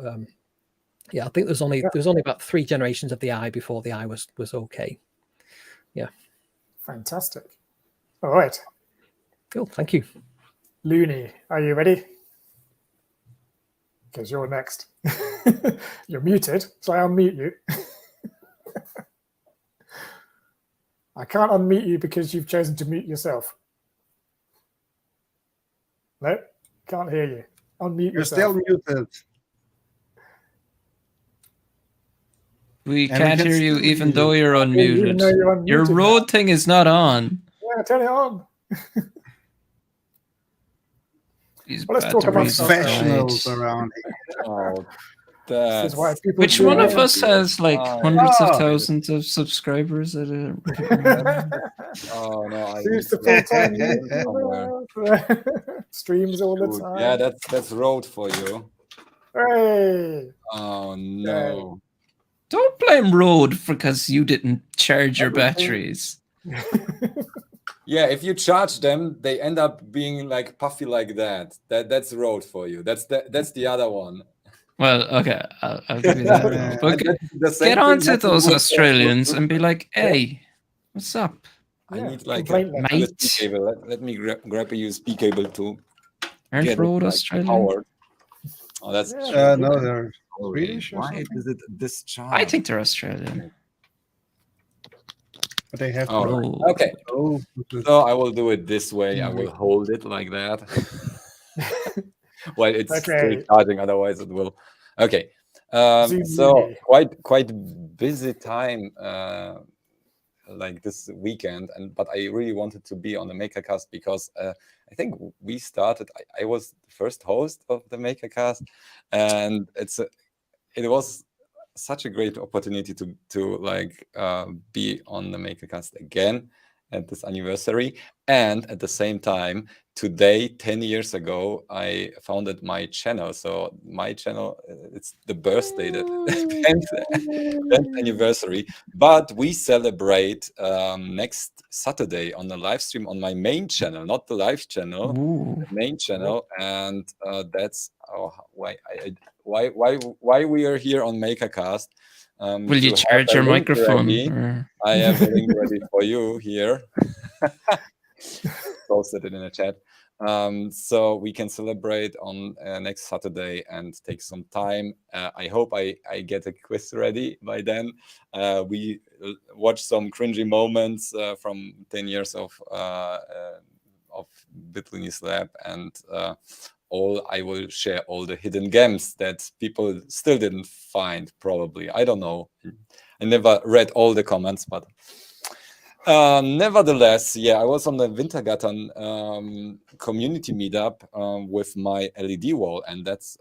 yeah, I think there's only about 3 generations of the eye before the eye was okay. Yeah. Fantastic. All right. Cool. Thank you. Looney, are you ready? Because you're next. You're muted, so I unmute you. I can't unmute you because you've chosen to mute yourself. No, can't hear you. Unmute You're yourself. still muted. We And can't we can hear you still even hear though you. you're Even though unmuted. you're unmuted Your now. road thing is not on. Yeah, turn it on. These Well, let's talk about batteries have Professionals died. around here. Oh, This is why that's people Which do one of it. us has like hundreds of Oh. thousands of subscribers? oh no! I Who's need the to full-time somewhere. streams all the Dude, time? yeah, that's road for you. Hey! Oh no! Don't blame Rode because you didn't charge your Everything- batteries. Yeah, if you charge them, they end up being like puffy like that. That's road for you. That's the other one. Well, okay, I'll give you that. Yeah. But And that's the same get thing on to happened those with- Australians and be like, hey, what's up? I Yeah, need like a complaint letter. Mate. USB cable. Let me grab a USB cable to Aren't get Rode it, like, Australian? powered. Oh, that's Yeah. No, they're Sorry. Swedish or Why something? is it discharged? I think they're Australian. but they have. Oh, Rode. okay. Oh, So I will do it this way. I will hold it like that. Well, it's Okay. still charging. Otherwise, it will. Okay. Zoom So movie. quite busy time like this weekend, but I really wanted to be on the Makercast because I think we started. I was the first host of the Makercast, and it was such a great opportunity to like be on the Makercast again at this anniversary. And at the same time, today, 10 years ago, I founded my channel. So my channel, it's the birthday, the 10th anniversary. But we celebrate next Saturday on the live stream on my main channel, not the live channel, Ooh. the main channel. And that's why we are here on Makercast. Will you to have charge a your link microphone? ready. Or- I have a link ready for you here. Posted it in the chat. So we can celebrate on next Saturday and take some time. I hope I get a quiz ready by then. We watch some cringy moments from 10 years of Bitlinis Lab, and I will share all the hidden gems that people still didn't find, probably. I don't know. I never read all the comments, but nevertheless, yeah, I was on the Wintergatan community meetup with my LED wall, and that's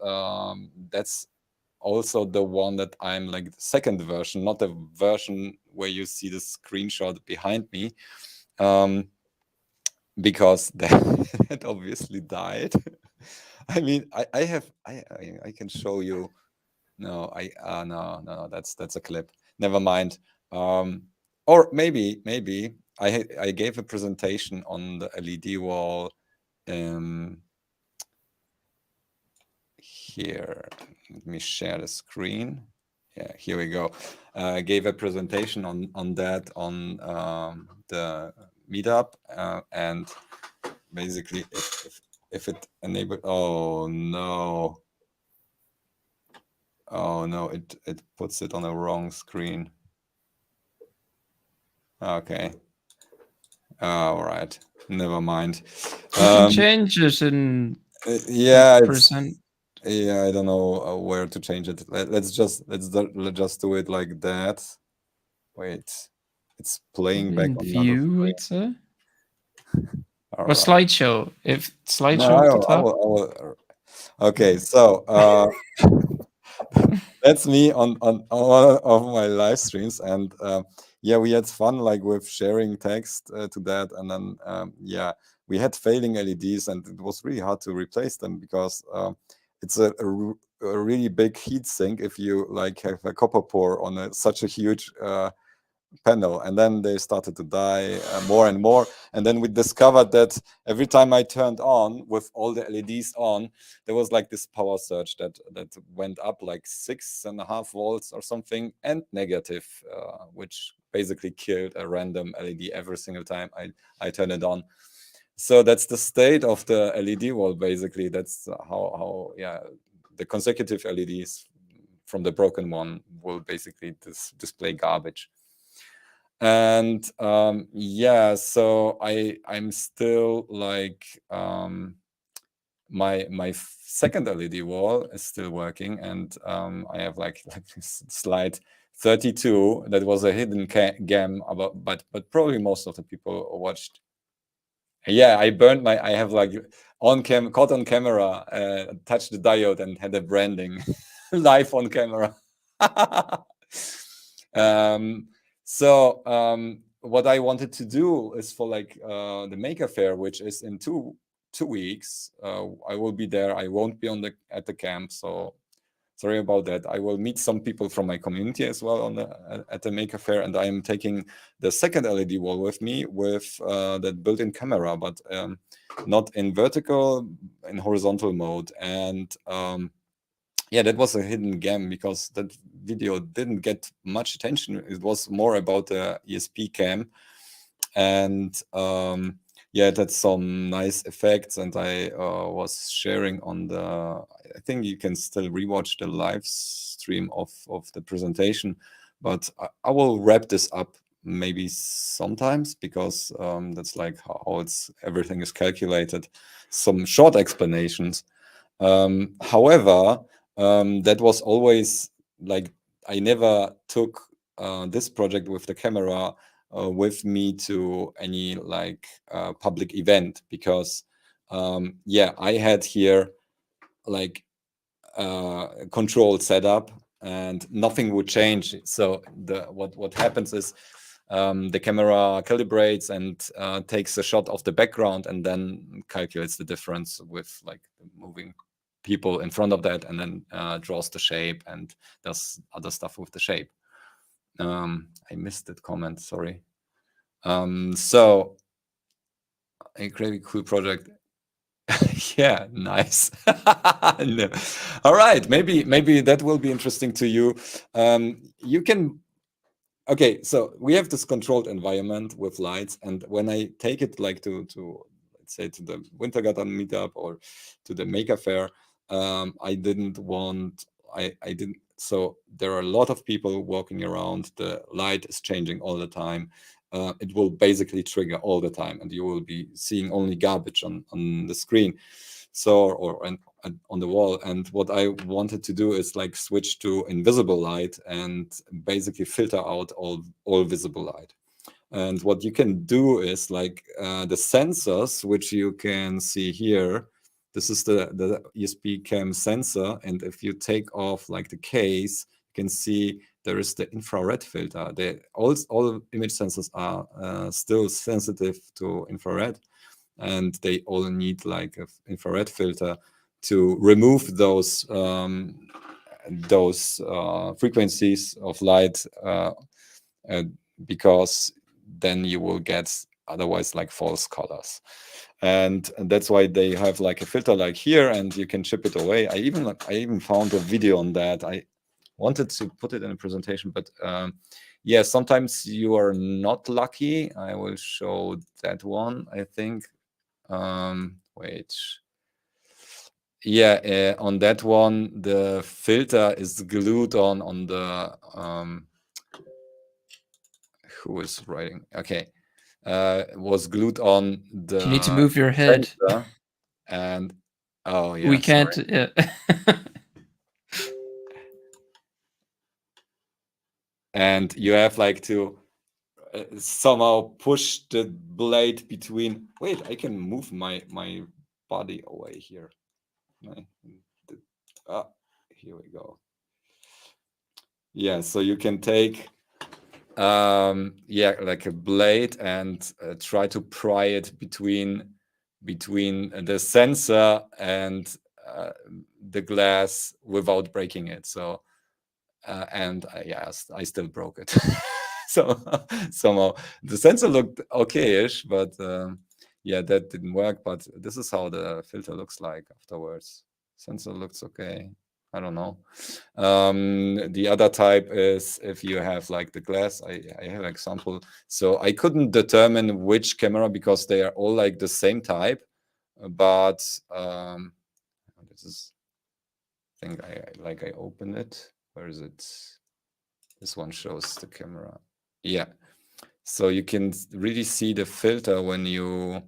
also the one that I'm like the second version, not the version where you see the screenshot behind me, because that obviously died. I mean, I can show you. No, no, that's a clip. Never mind. Or maybe I gave a presentation on the LED wall. Here, let me share the screen. Yeah, here we go. I gave a presentation on that on the meetup, and basically, if it enabled, oh no, it puts it on the wrong screen. Okay. All right. Never mind. You can change it in yeah, percent. Yeah, I don't know where to change it. Let's just do it like that. Wait, it's playing back In on view, I'd say. All Or right. slideshow. If slideshow No, at the top. I will. Okay, so that's me on all of my live streams, and yeah, we had fun like with sharing text to that, and then yeah, we had failing LEDs, and it was really hard to replace them because it's a really big heat sink if you like have a copper pour on such a huge panel, and then they started to die more and more, and then we discovered that every time I turned on with all the LEDs on, there was like this power surge that went up like 6.5 volts or something, and negative, which basically killed a random LED every single time I turn it on. So that's the state of the LED wall. Basically, that's how yeah, the consecutive LEDs from the broken one will basically display garbage. And yeah, so I'm still like my second LED wall is still working, and I have like slide 32 that was a hidden gem about, but probably most of the people watched. Yeah, I burned I have like caught on camera, touched the diode and had a branding live on camera. So what I wanted to do is for like the Maker Faire, which is in two weeks. I will be there. I won't be at the camp, so sorry about that. I will meet some people from my community as well at the Maker Faire, and I am taking the second LED wall with me with that built-in camera, but not in vertical, in horizontal mode. And yeah, that was a hidden gem because that video didn't get much attention. It was more about the ESP cam, and yeah, it had some nice effects, and I was sharing on the. I think you can still rewatch the live stream of the presentation, but I will wrap this up maybe sometimes because that's like how everything is calculated. Some short explanations. However, that was always like I never took this project with the camera with me to any like public event because yeah, I had here like controlled setup and nothing would change. So what happens is the camera calibrates and takes a shot of the background and then calculates the difference with like moving people in front of that, and then draws the shape and does other stuff with the shape. I missed that comment, sorry. So a really cool project. Yeah, nice. No. All right, maybe that will be interesting to you. You can. Okay, so we have this controlled environment with lights, and when I take it like to let's say to the Wintergatan meetup or to the Maker Faire, I didn't. So there are a lot of people walking around. The light is changing all the time. It will basically trigger all the time, and you will be seeing only garbage on the screen. So, or on the wall. And what I wanted to do is like switch to invisible light and basically filter out all visible light. And what you can do is like the sensors, which you can see here. This is the ESP cam sensor. And if you take off like the case, you can see there is the infrared filter. All image sensors are still sensitive to infrared, and they all need like an infrared filter to remove those frequencies of light, because then you will get otherwise like false colors. And that's why they have like a filter like here, and you can chip it away. I even found a video on that. I wanted to put it in a presentation, but yeah, sometimes you are not lucky. I will show that one, I think. Wait. Yeah, on that one, the filter is glued on the who is writing? Okay, was glued on the. You need to move your head. Sensor, and oh yeah, we can't. And you have like to somehow push the blade between. Wait, I can move my body away here. Here we go. Yeah, so you can take like a blade and try to pry it between the sensor and the glass without breaking it. So I still broke it. So somehow the sensor looked okay-ish, but yeah, that didn't work. But this is how the filter looks like afterwards. Sensor looks okay. I don't know. The other type is if you have like the glass. I have an example. So I couldn't determine which camera because they are all like the same type. But this is, I think I open it. Where is it? This one shows the camera. Yeah. So you can really see the filter when you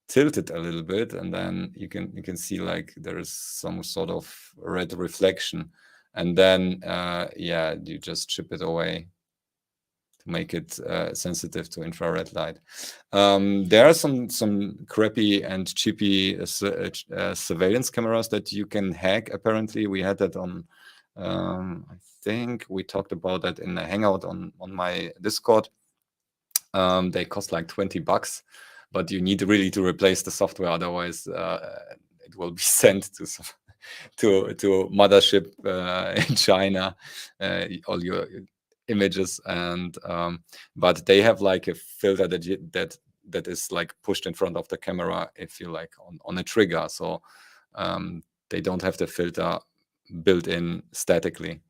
tilt it a little bit, and then you can see like there is some sort of red reflection, and then yeah, you just chip it away to make it sensitive to infrared light. There are some crappy and cheapy surveillance cameras that you can hack. Apparently, we had that on. I think we talked about that in a hangout on my Discord. They cost like $20. But you need really to replace the software, otherwise it will be sent to mothership in China, all your images. And but they have like a filter that is like pushed in front of the camera if you like on a trigger. So they don't have the filter built in statically.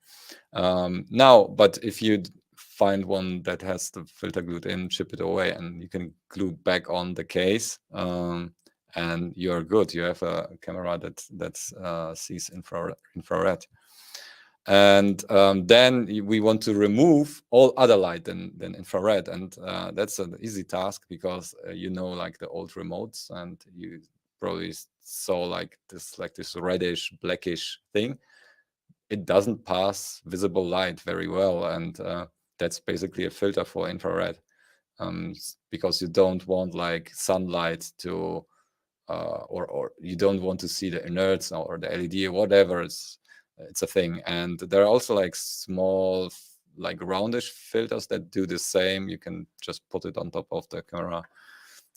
Now, but if you find one that has the filter glued in, chip it away, and you can glue back on the case, and you're good. You have a camera that sees infrared. And then we want to remove all other light than infrared, and that's an easy task because you know, like the old remotes, and you probably saw like this reddish blackish thing. It doesn't pass visible light very well, and that's basically a filter for infrared, because you don't want like sunlight to, or you don't want to see the inerts or the LED or whatever. It's a thing. And there are also like small, like roundish filters that do the same. You can just put it on top of the camera.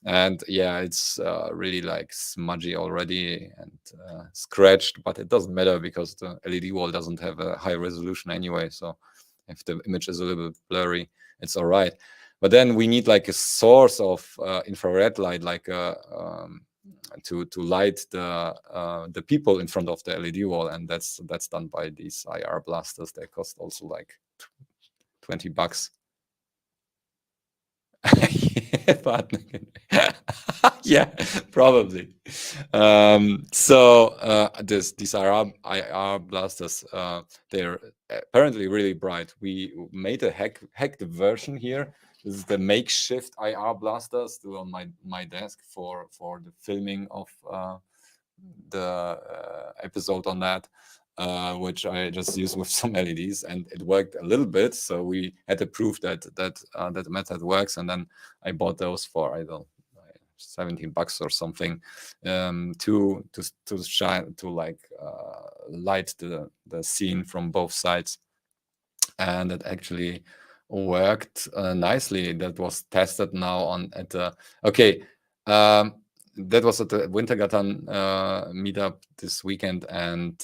And yeah, it's really like smudgy already and scratched, but it doesn't matter because the LED wall doesn't have a high resolution anyway. So if the image is a little bit blurry, it's all right. But then we need like a source of infrared light, like to light the people in front of the LED wall, and that's done by these IR blasters. They cost also like $20. But yeah, probably. So these IR blasters, they're apparently really bright. We made a hacked version here. This is the makeshift IR blaster still on my desk for the filming of episode on that, which I just used with some LEDs, and it worked a little bit. So we had to prove that method works, and then I bought those for, I don't know, $17 or something, to shine, to like light the scene from both sides, and it actually worked nicely. That was tested now at the that was at the Wintergatan meetup this weekend, and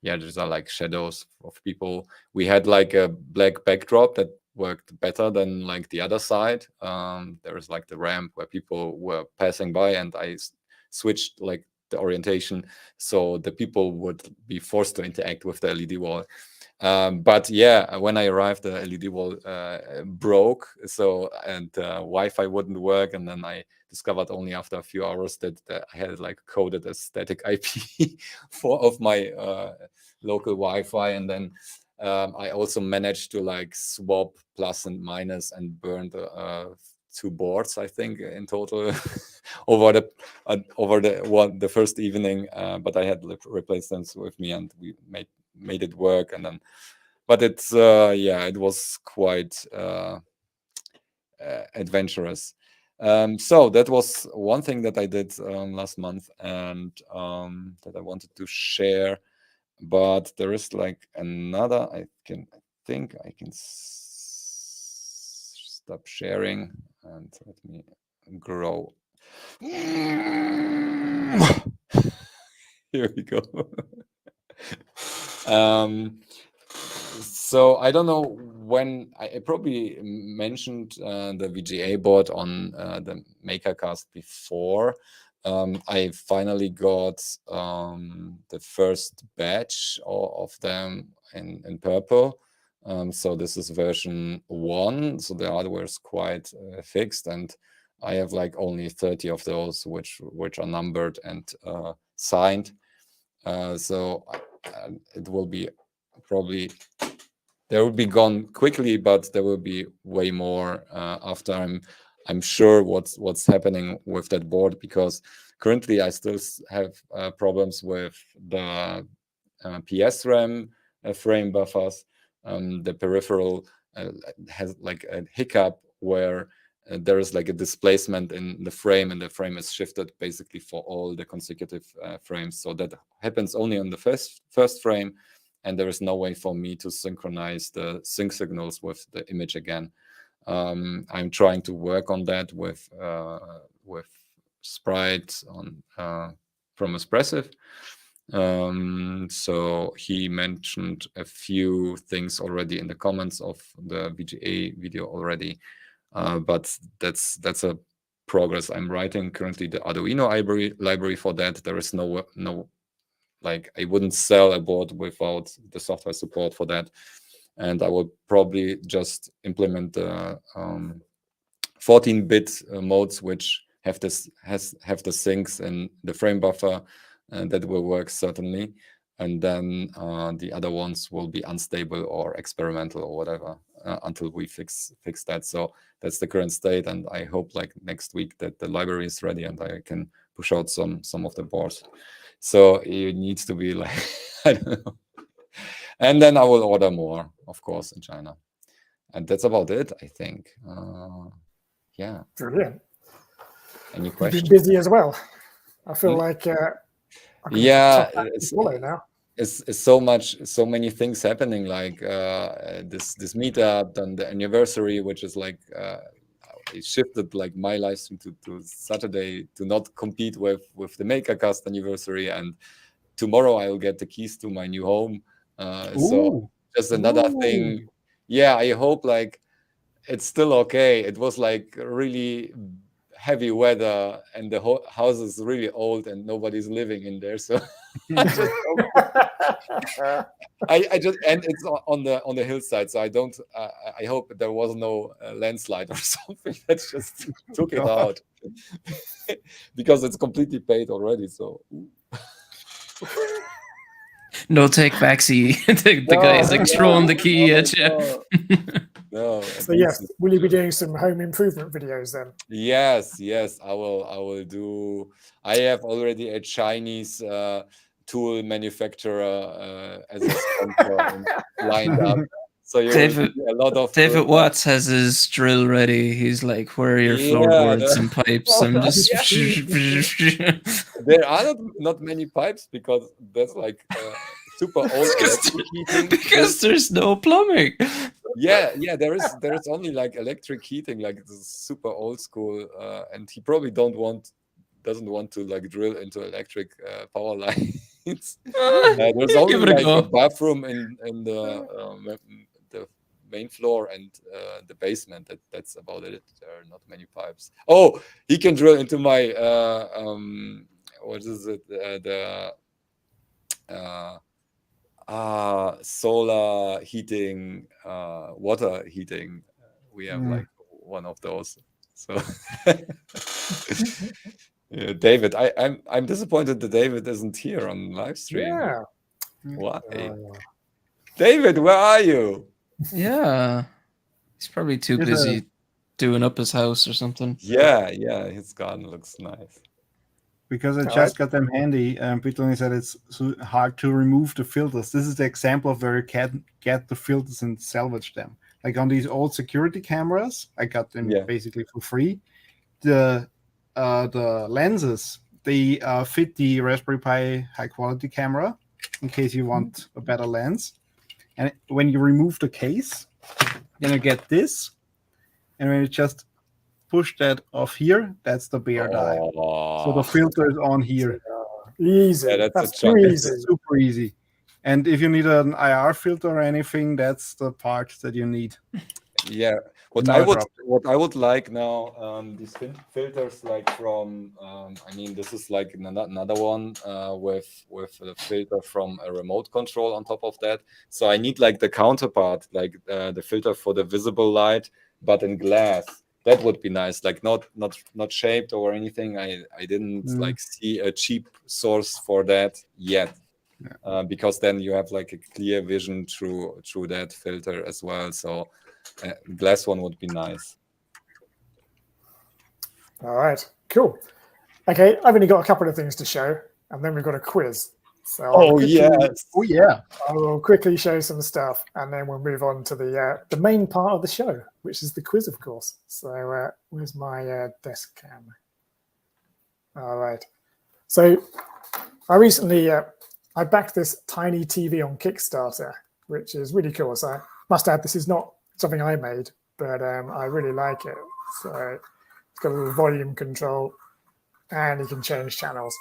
these are like shadows of people. We had like a black backdrop that worked better than like the other side. There is like the ramp where people were passing by, and I switched like the orientation so the people would be forced to interact with the LED wall. But yeah, when I arrived, the LED wall broke, and Wi-Fi wouldn't work, and then I discovered only after a few hours that I had like coded a static IP of my local Wi-Fi, and then I also managed to like swap plus and minus and burn the 2 boards, I think, in total over the first evening. But I had replaced them with me, and we made it work. And then, but it's it was quite adventurous. So that was one thing that I did last month, and that I wanted to share. But there is like another. I think I can stop sharing and let me grow. Here we go. So I don't know when I probably mentioned the VGA board on the Makercast before. I finally got the first batch of them in purple. So this is version 1. So the hardware is quite fixed, and I have like only 30 of those, which are numbered and signed. So it will be probably, they will be gone quickly, but there will be way more after I'm sure what's happening with that board, because currently I still have problems with the PS RAM frame buffers. The peripheral has like a hiccup where there is like a displacement in the frame, and the frame is shifted basically for all the consecutive frames. So that happens only on the first frame, and there is no way for me to synchronize the sync signals with the image again. I'm trying to work on that with Sprite from Espressive. So he mentioned a few things already in the comments of the VGA video already, but that's a progress I'm writing currently. The Arduino library for that, there is no like, I wouldn't sell a board without the software support for that. And I will probably just implement the 14-bit modes, which have the syncs in the frame buffer, and that will work certainly. And then the other ones will be unstable or experimental or whatever until we fix that. So that's the current state, and I hope like next week that the library is ready and I can push out some of the boards. So it needs to be like I don't know. And then I will order more, of course, in China. And that's about it, I think. Yeah. Brilliant. Any questions? You've been busy as well. I feel like it's now. It's so many things happening, like this meetup, then the anniversary, which is like it shifted like my live stream to Saturday to not compete with the Makercast anniversary, and tomorrow I'll get the keys to my new home. So just another thing. Yeah, I hope like it's still okay. It was like really heavy weather, and the whole house is really old and nobody's living in there. So I just and it's on the hillside. So I hope there was no landslide or something that just took it out, because it's completely paid already. So. No take backsy. The guy is like throwing the key at you. No. So yes, will you be doing some home improvement videos then? Yes, I will do. I have already a Chinese tool manufacturer as a sponsor lined up. So you will see a lot of David Watts has his drill ready. He's like, "Where are your floorboards and pipes?" I'm just. There are not many pipes because that's like super old electric heating. Because there's no plumbing. Yeah, there is only like electric heating, like it's super old school, and he probably doesn't want to like drill into electric power lines. There's only like a bathroom in the main floor and the basement. That's about it. There are not many pipes. Oh, he can drill into my what is it? Solar heating, water heating. We have like one of those. So yeah, David, I'm disappointed that David isn't here on live stream. Yeah. Why? David, where are you? Yeah. He's probably too busy doing up his house or something. Yeah, his garden looks nice. Because I just got them handy, Peter said it's so hard to remove the filters. This is the example of where you can get the filters and salvage them. Like on these old security cameras, I got them basically for free. The lenses, they fit the Raspberry Pi high quality camera in case you want a better lens. And when you remove the case, then you get this. And when you just push that off here, that's the bare die. So the filter is on here. Easy. Yeah, that's too easy. Super easy. And if you need an IR filter or anything, that's the part that you need. Yeah. What I would like now, these filters like from I mean, this is like another one with a filter from a remote control on top of that. So I need like the counterpart, like the filter for the visible light, but in glass. That would be nice, like not shaped or anything. I didn't like see a cheap source for that yet, because then you have like a clear vision through that filter as well. So glass one would be nice. All right, cool. Okay, I've only got a couple of things to show, and then we've got a quiz. So I will quickly show some stuff, and then we'll move on to the main part of the show, which is the quiz, of course. So where's my desk cam? All right. So I recently I backed this tiny TV on Kickstarter, which is really cool. So I must add, this is not something I made, but I really like it. So it's got a little volume control, and you can change channels.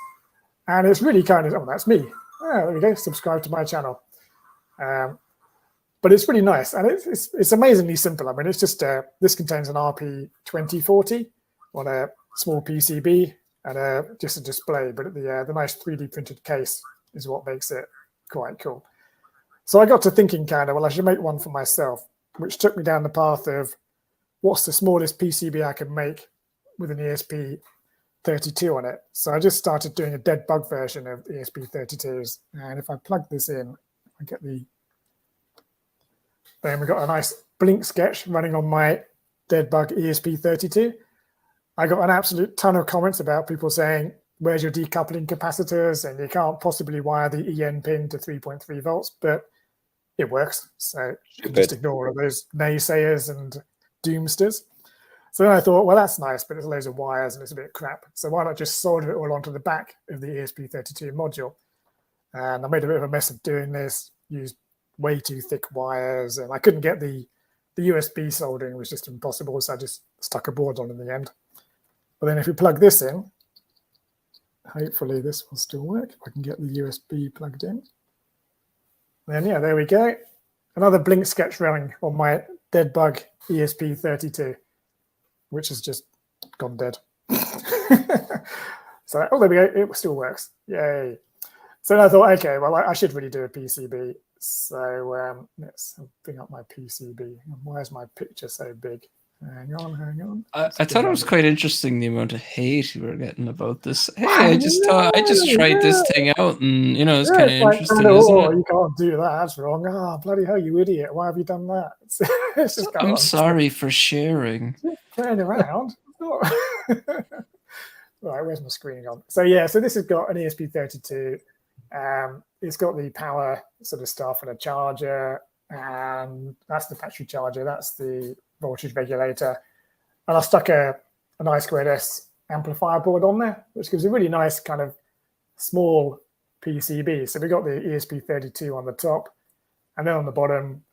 And it's really kind of, oh, that's me. Oh, there we go. Subscribe to my channel. But it's really nice, and it's amazingly simple. I mean, it's just this contains an RP2040 on a small PCB and just a display. But the nice 3D printed case is what makes it quite cool. So I got to thinking kind of, well, I should make one for myself, which took me down the path of what's the smallest PCB I can make with an ESP32 on it. So I just started doing a dead bug version of ESP32s. And if I plug this in, I get then we've got a nice blink sketch running on my dead bug ESP32. I got an absolute ton of comments about people saying, where's your decoupling capacitors? And you can't possibly wire the EN pin to 3.3 volts, but it works. So just ignore all those naysayers and doomsters. So then I thought, well, that's nice, but it's loads of wires and it's a bit crap. So why not just solder it all onto the back of the ESP32 module? And I made a bit of a mess of doing this, used way too thick wires, and I couldn't get the USB soldering, was just impossible. So I just stuck a board on in the end. But then if you plug this in, hopefully this will still work. If I can get the USB plugged in. Then yeah, there we go. Another blink sketch running on my dead bug ESP32, which has just gone dead. So, oh, there we go. It still works. Yay. So then I thought, okay, well, I should really do a PCB. So let's bring up my PCB. Why is my picture so big? Hang on. I thought it was quite interesting the amount of hate you were getting about this. Hey, I I just tried this thing out, and it's kind of it's like, interesting, oh, isn't it? you can't do that. That's wrong. Ah, bloody hell, you idiot! Why have you done that? It's just I'm sorry for sharing. Turn around. Right, where's my screen gone? So yeah, so this has got an ESP32. It's got the power sort of stuff and a charger, and that's the factory charger. That's the voltage regulator, and I stuck an I2S amplifier board on there, which gives a really nice kind of small PCB. So we've got the ESP32 on the top, and then on the bottom,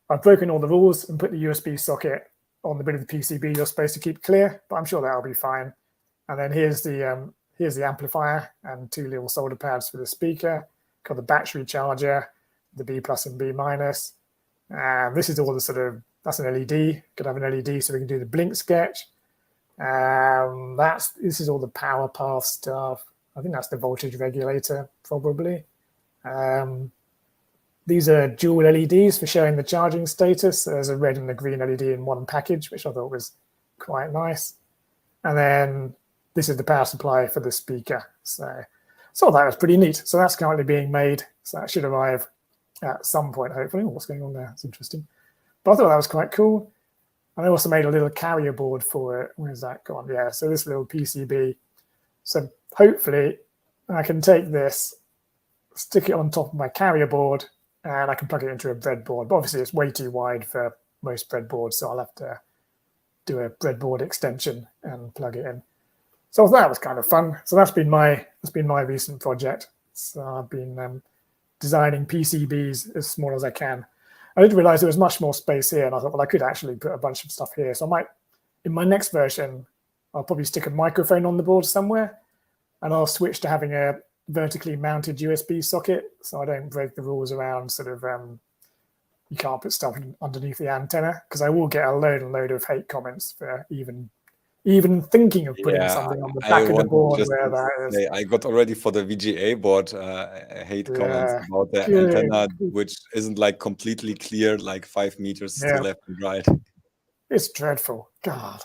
I've broken all the rules and put the USB socket on the bit of the PCB you're supposed to keep clear, but I'm sure that'll be fine. And then here's the amplifier and 2 little solder pads for the speaker. Got the battery charger, the B+ and B-. And this is all the sort of, that's an LED. Could have an LED so we can do the blink sketch. This is all the power path stuff. I think that's the voltage regulator, probably. These are dual LEDs for showing the charging status. So there's a red and a green LED in one package, which I thought was quite nice. And then this is the power supply for the speaker. So that was pretty neat. So that's currently being made. So that should arrive at some point, hopefully. Oh, what's going on there? It's interesting. But I thought that was quite cool. And I also made a little carrier board for it. Where's that gone? Yeah, so this little PCB. So hopefully I can take this, stick it on top of my carrier board, and I can plug it into a breadboard. But obviously it's way too wide for most breadboards, so I'll have to do a breadboard extension and plug it in. So that was kind of fun. So that's been my recent project. So I've been designing PCBs as small as I can. I didn't realize there was much more space here, and I thought, well, I could actually put a bunch of stuff here. So I might, in my next version, I'll probably stick a microphone on the board somewhere, and I'll switch to having a vertically mounted USB socket, so I don't break the rules around sort of you can't put stuff underneath the antenna, because I will get a load of hate comments for even thinking of putting something on the back of the board where that is. I got already for the VGA board hate comments about the antenna, which isn't like completely clear, like 5 meters to left and right. It's dreadful. God.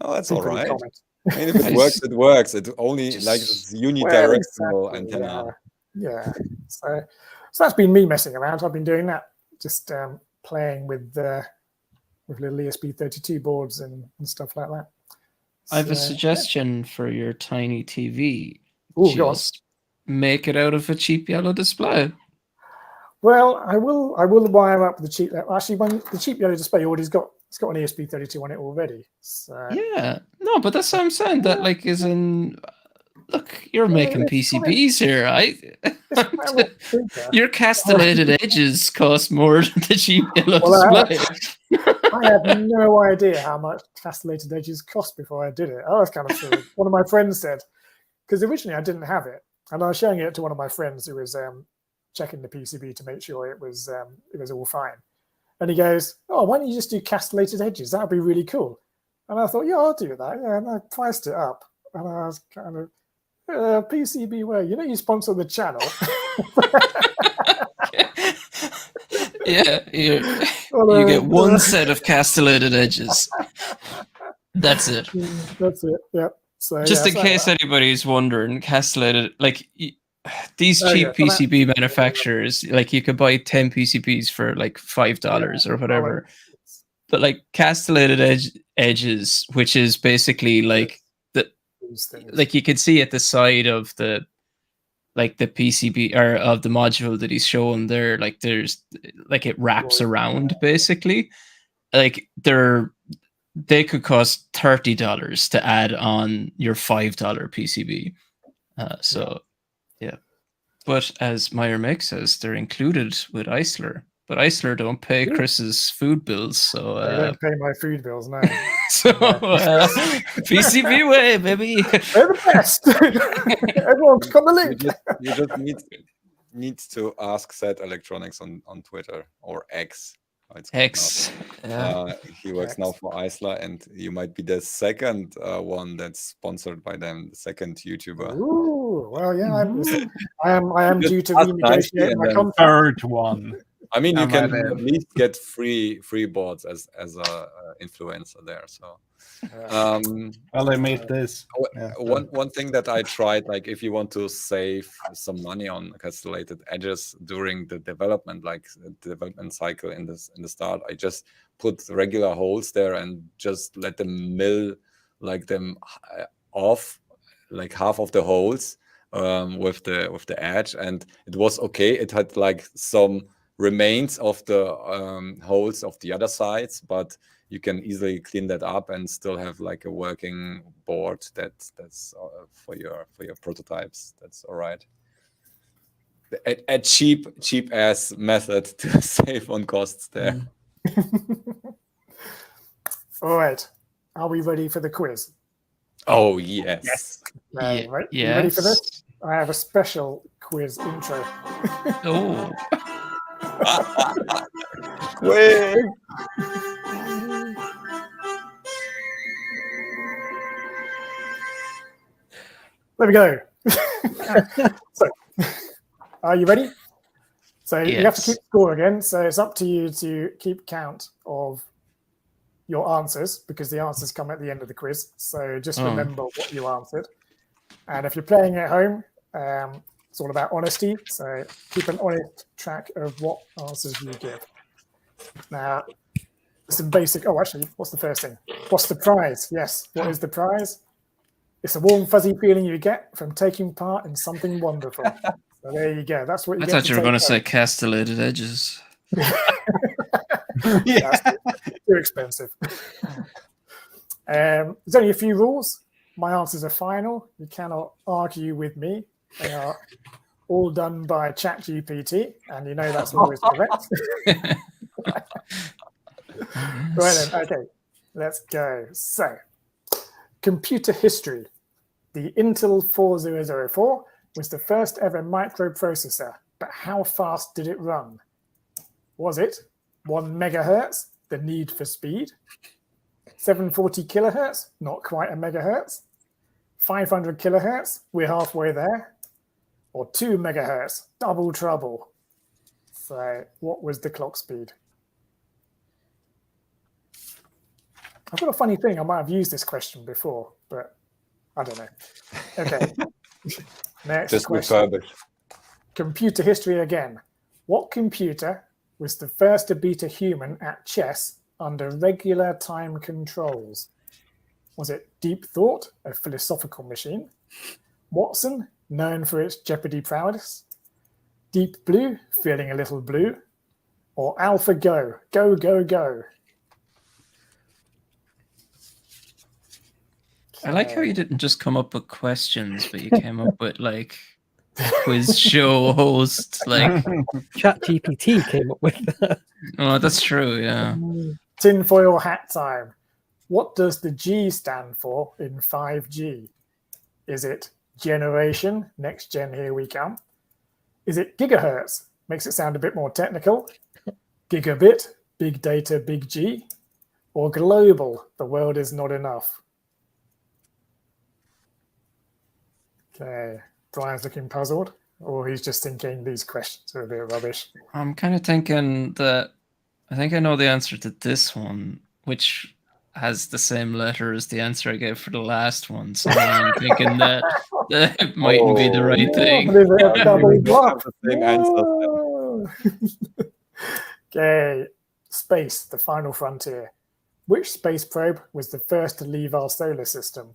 Oh, that's all right. I mean, if it works, it works. It only like it's unidirectional antenna. Yeah. So that's been me messing around. I've been doing that, just playing with little ESP32 boards and stuff like that. I have a suggestion for your tiny TV. Ooh, just make it out of a cheap yellow display. Well, I will wire up the cheap. Actually, the cheap yellow display already it's got an ESP32 on it already. So. Yeah, no, but that's what I'm saying. That like is in. Look, you're making PCBs here. Your castellated edges cost more than the cheap yellow display. I had no idea how much castellated edges cost before I did it. I was kind of sure. One of my friends said, because originally I didn't have it, and I was showing it to one of my friends who was checking the PCB to make sure it was all fine. And he goes, "Oh, why don't you just do castellated edges? That'd be really cool." And I thought, "Yeah, I'll do that." Yeah, and I priced it up, and I was kind of. PCB way, you sponsor the channel. Yeah, you get one set of castellated edges. That's it. That's it. Yeah. So just in case anybody's wondering, castellated, like these cheap PCB manufacturers, like you could buy 10 PCBs for like $5 or whatever. But like castellated edges, which is basically like like you can see at the side of the PCB or of the module that he's showing there, like there's like it wraps around basically. Like they could cost $30 to add on your $5 PCB. But as Meyer Make says, they're included with Eisler. But Eisler don't pay Chris's food bills, so they don't pay my food bills now. So PCB way, baby. They're the best. Everyone click on the link. You just need to ask Set Electronics on Twitter or X. X. He works now for Eisler, and you might be the second one that's sponsored by them, the second YouTuber. Ooh, well, yeah, I am due to renegotiate my contract. Third one. I mean, you I can might at have. least get free boards as a influencer there. So Well, I made this. Yeah. one thing that I tried, like if you want to save some money on castellated edges during the development, like the development cycle in the start, I just put regular holes there and just let them mill like them off, like half of the holes with the edge, and it was okay. It had like some remains of the holes of the other sides, but you can easily clean that up and still have like a working board that's for your prototypes. That's all right. A cheap ass method to save on costs there. All right. Are we ready for the quiz? Oh yes. Right. You ready for this? I have a special quiz intro. Oh. Quick. There we go. So, are you ready? So you have to keep score again. So it's up to you to keep count of your answers, because the answers come at the end of the quiz. So just remember what you answered. And if you're playing at home, it's all about honesty. So keep an honest track of what answers you give. Now, some basic. Oh, actually, what's the first thing? What's the prize? Yes. What is the prize? It's a warm, fuzzy feeling you get from taking part in something wonderful. So there you go. That's what you I get. thought you were going to say castellated edges. That's too expensive. There's only a few rules. My answers are final. You cannot argue with me. They are all done by ChatGPT, and you know that's always correct. Right then, okay, let's go. So, computer history. The Intel 4004 was the first ever microprocessor, but how fast did it run? Was it 1 megahertz, the need for speed? 740 kilohertz, not quite a megahertz? 500 kilohertz, we're halfway there? Or 2 megahertz, double trouble? So what was the clock speed? I've got a funny thing. I might have used this question before, but I don't know. Okay. Next Just question. refurbished. Computer history again. What computer was the first to beat a human at chess under regular time controls? Was it Deep Thought, a philosophical machine? Watson, known for its Jeopardy prowess? Deep Blue, feeling a little blue? Or AlphaGo, go, go, go? I like how you didn't just come up with questions, but you came up with like quiz show host. Like ChatGPT came up with that. Oh, that's true. Yeah. Tinfoil hat time. What does the G stand for in 5G? Is it generation, next gen, here we come? Is it gigahertz? Makes it sound a bit more technical. Gigabit, big data, big G? Or global, the world is not enough? Okay, Brian's looking puzzled, or he's just thinking these questions are a bit rubbish. I'm kind of thinking that I think I know the answer to this one, which has the same letter as the answer I gave for the last one. So I'm thinking that it mightn't be the right thing. Is it a double block? The same answer. Okay, space, the final frontier. Which space probe was the first to leave our solar system?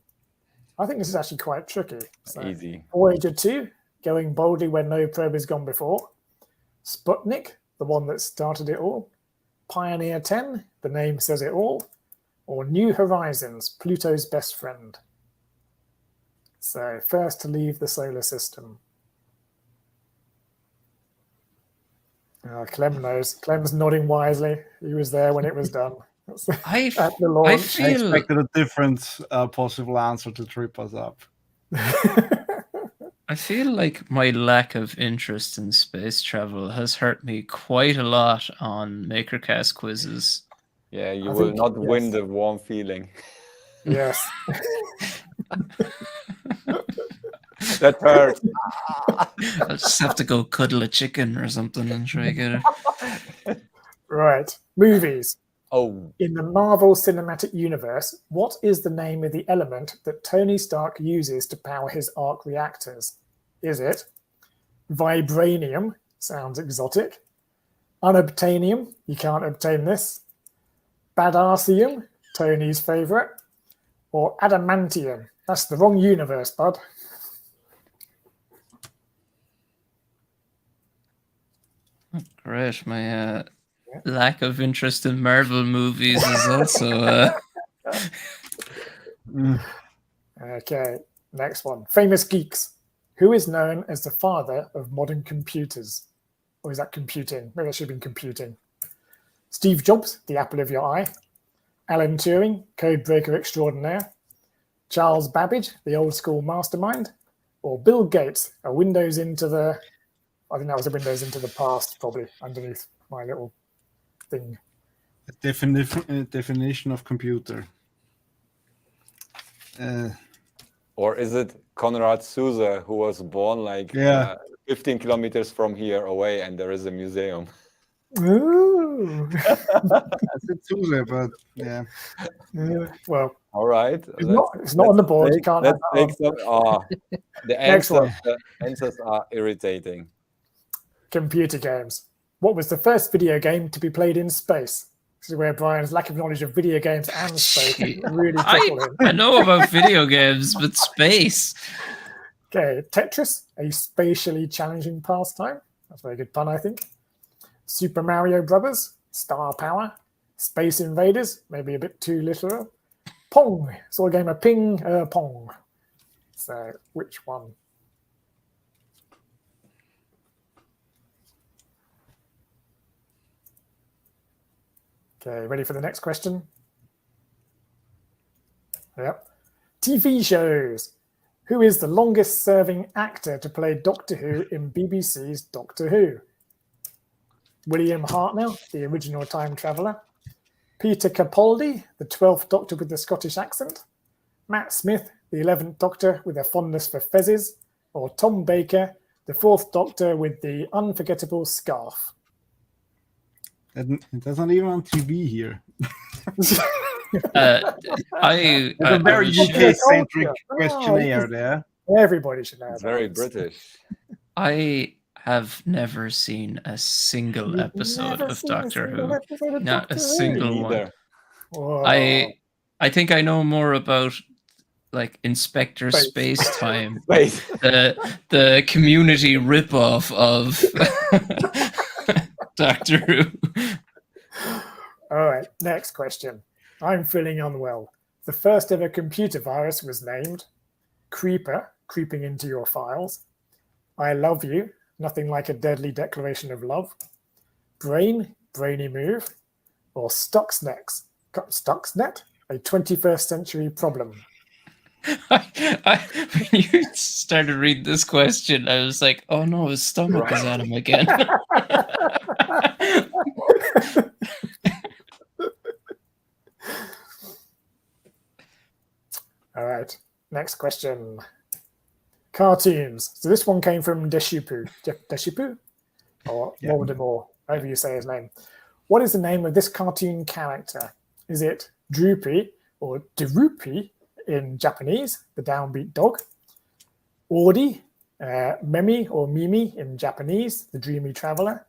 I think this is actually quite tricky. So, Easy. Voyager 2, going boldly when no probe has gone before. Sputnik, the one that started it all. Pioneer 10, the name says it all. Or New Horizons, Pluto's best friend. So first to leave the solar system. Clem knows. Clem's nodding wisely. He was there when it was done. I At the launch. I feel expected a different possible answer to trip us up. I feel like my lack of interest in space travel has hurt me quite a lot on Makercast quizzes. Yeah, you I will think- not win yes. the warm feeling. Yes. That hurt. I'll just have to go cuddle a chicken or something and try to get it. Right. Movies. Oh, In the Marvel Cinematic Universe, what is the name of the element that Tony Stark uses to power his arc reactors? Is it vibranium? Sounds exotic. Unobtainium? You can't obtain this. Badassium? Tony's favorite. Or adamantium? That's the wrong universe, bud. Great. My lack of interest in Marvel movies is also. Okay, next one. Famous geeks. Who is known as the father of modern computers? Or is that computing? Maybe that should have been computing. Steve Jobs, the apple of your eye. Alan Turing, codebreaker extraordinaire. Charles Babbage, the old school mastermind. Or Bill Gates, a Windows into the... I think that was a Windows into the past, probably, underneath my little thing. A definition of computer. or is it Konrad Zuse, who was born like 15 kilometers from here away, and there is a museum? Ooh. I said Zuse, but yeah. Well, all right. It's not on the board. You can't have let's take that the Next one. answers are irritating. Computer games. What was the first video game to be played in space? This is where Brian's lack of knowledge of video games and space really tickled him. I know about video games, but space. Okay, Tetris, a spatially challenging pastime. That's a very good pun, I think. Super Mario Brothers, Star Power. Space Invaders, maybe a bit too literal. Pong, it's all a game of ping, pong. So, which one? Okay, ready for the next question? Yep. TV shows. Who is the longest serving actor to play Doctor Who in BBC's Doctor Who? William Hartnell, the original time traveller. Peter Capaldi, the 12th Doctor with the Scottish accent. Matt Smith, the 11th Doctor with a fondness for fezzes. Or Tom Baker, the 4th Doctor with the unforgettable scarf. That's not even on TV here. It's a very UK-centric questionnaire there. Everybody should know. It's very British. I have never seen a single episode of Doctor Who. Not a single one. Whoa. I think I know more about like Inspector Space Time, Wait. the Community ripoff of Doctor Who. All right, next question. I'm feeling unwell. The first ever computer virus was named Creeper, creeping into your files. I love you, nothing like a deadly declaration of love. Brain, brainy move. Or Stuxnet, a 21st century problem. When you started reading this question, I was like, oh no, his stomach is at him again. All right, next question. Cartoons. So this one came from Deshipu. Deshipu? Or Voldemort, however you say his name. What is the name of this cartoon character? Is it Droopy or Droopy in Japanese, the downbeat dog? Audi, Memi or Mimi in Japanese, the dreamy traveler?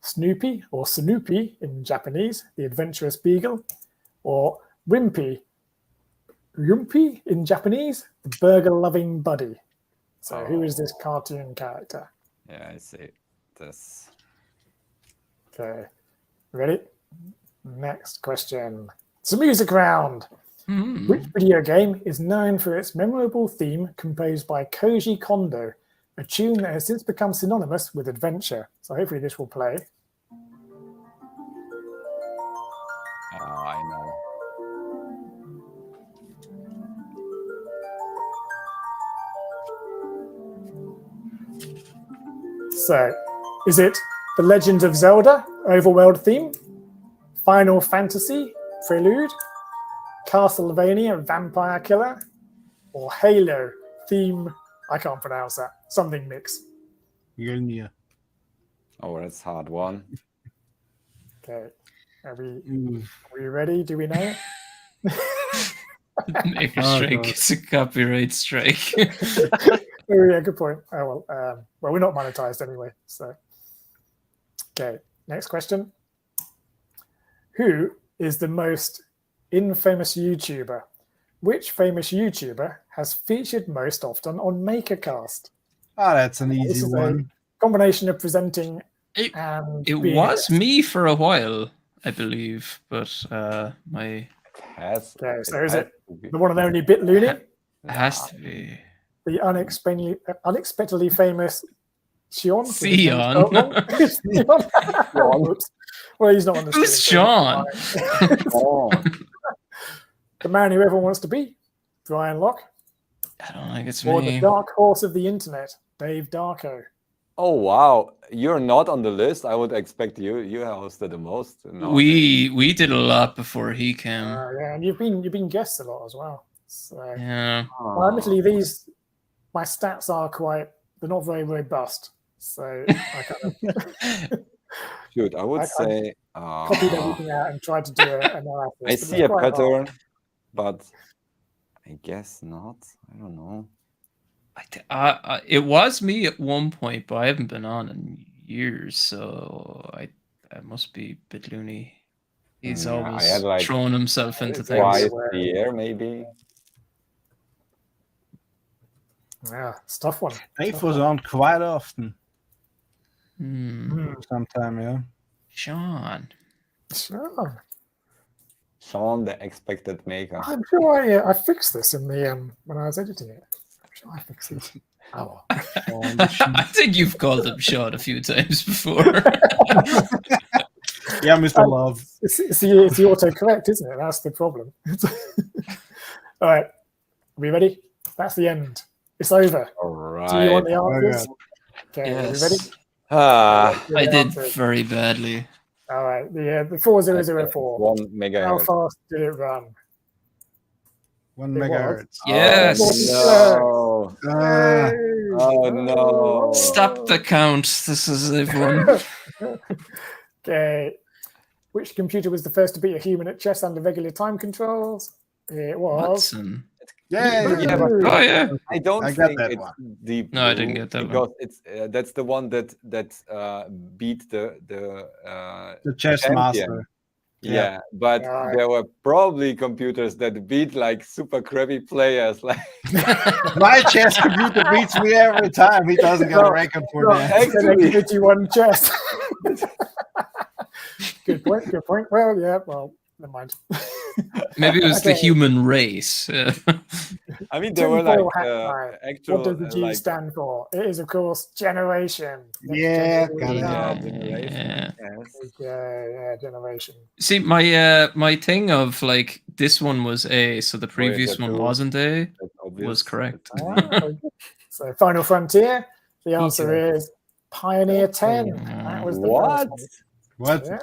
Snoopy or Snoopy in Japanese, the adventurous beagle? Or Wimpy in Japanese, the burger-loving buddy? So who is this cartoon character? Yeah, I see this. Okay, ready? Next question. It's a music round. Which video game is known for its memorable theme composed by Koji Kondo, a tune that has since become synonymous with adventure? So hopefully this will play. I know. So, is it The Legend of Zelda, Overworld theme? Final Fantasy, Prelude? Castlevania, Vampire Killer? Or Halo, theme, I can't pronounce that, something mix? Mjolnir. Oh, that's a hard one. Okay. Are Mm. we ready? Do we know? Maker Oh, strike God. is a copyright strike. Oh, yeah, good point. Oh, well, we're not monetized anyway. So, okay. Next question. Who is the most infamous YouTuber? Which famous YouTuber has featured most often on Makercast? Oh, that's an This easy is a one. combination of presenting It- and It being a was guest. me for a while, I believe, but my Has Okay, so it is has it to be. the one and only Bit Looney, has to be the unexpectedly famous Sean? Sion. Oops. Well, he's not on the Who's screen. Sean? Oh, The man who everyone wants to be, Brian Locke, I don't think it's or me. the dark horse of the internet, Dave Darko. oh wow! You're not on the list. I would expect you. You hosted the most. No. We did a lot before he came. Yeah, and you've been guests a lot as well. So, Yeah. well, admittedly, my stats are they're not very robust. So I kind of Shoot, I would I say. copied everything out and tried to do an analysis. I but it's see a quite hard. pattern, but I guess not. I don't know. It was me at one point, but I haven't been on in years, so I must be Bit Looney. He's I always had like thrown himself into twice things. twice a year, maybe. Yeah, it's a tough one. Dave was on quite often. Hmm. Sometime, yeah. Sean. Sure. Sean, the expected maker. I'm sure I fixed this in the when I was editing it. I'm sure I fixed it. Oh, I think you've called him Sean a few times before. Yeah, Mr. Love. it's the autocorrect, isn't it? That's the problem. All right, are we ready? That's the end. It's over. All Do you want right. the answers? Okay, are we ready? Yes. Ah, I did Answers. very badly. All right, the 4004. 1 How megahertz. fast did it run? 1 It was. megahertz. Yes. Oh, no. Ah, Oh, no. Stop the count. This is everyone. Okay. Which computer was the first to beat a human at chess under regular time controls? It was. Watson. yeah, Yeah, but Oh yeah. I don't I got think that it's one. Deep No, I Blue didn't get that one. because it's that's the one that beat the the chess champion. master. Yeah, but Right. there were probably computers that beat like super crappy players. Like My chess computer beats me every time. He doesn't get a record for No, that. actually, 81 chess. Good point. Good point. Well, yeah. Well, never mind. Maybe it was the Okay. human race. I mean, there were like Tinfoil hat guy. actual What does the G like stand for? It is, of course, generation. Next Yeah, generation. yeah, Yeah. generation. Yes. Yeah, generation. See, my thing of like this one was A, so the previous one two. wasn't A, That's obvious. was correct. Ah, very good. So, Final Frontier. The answer is Pioneer 10. That was the What? first What? one.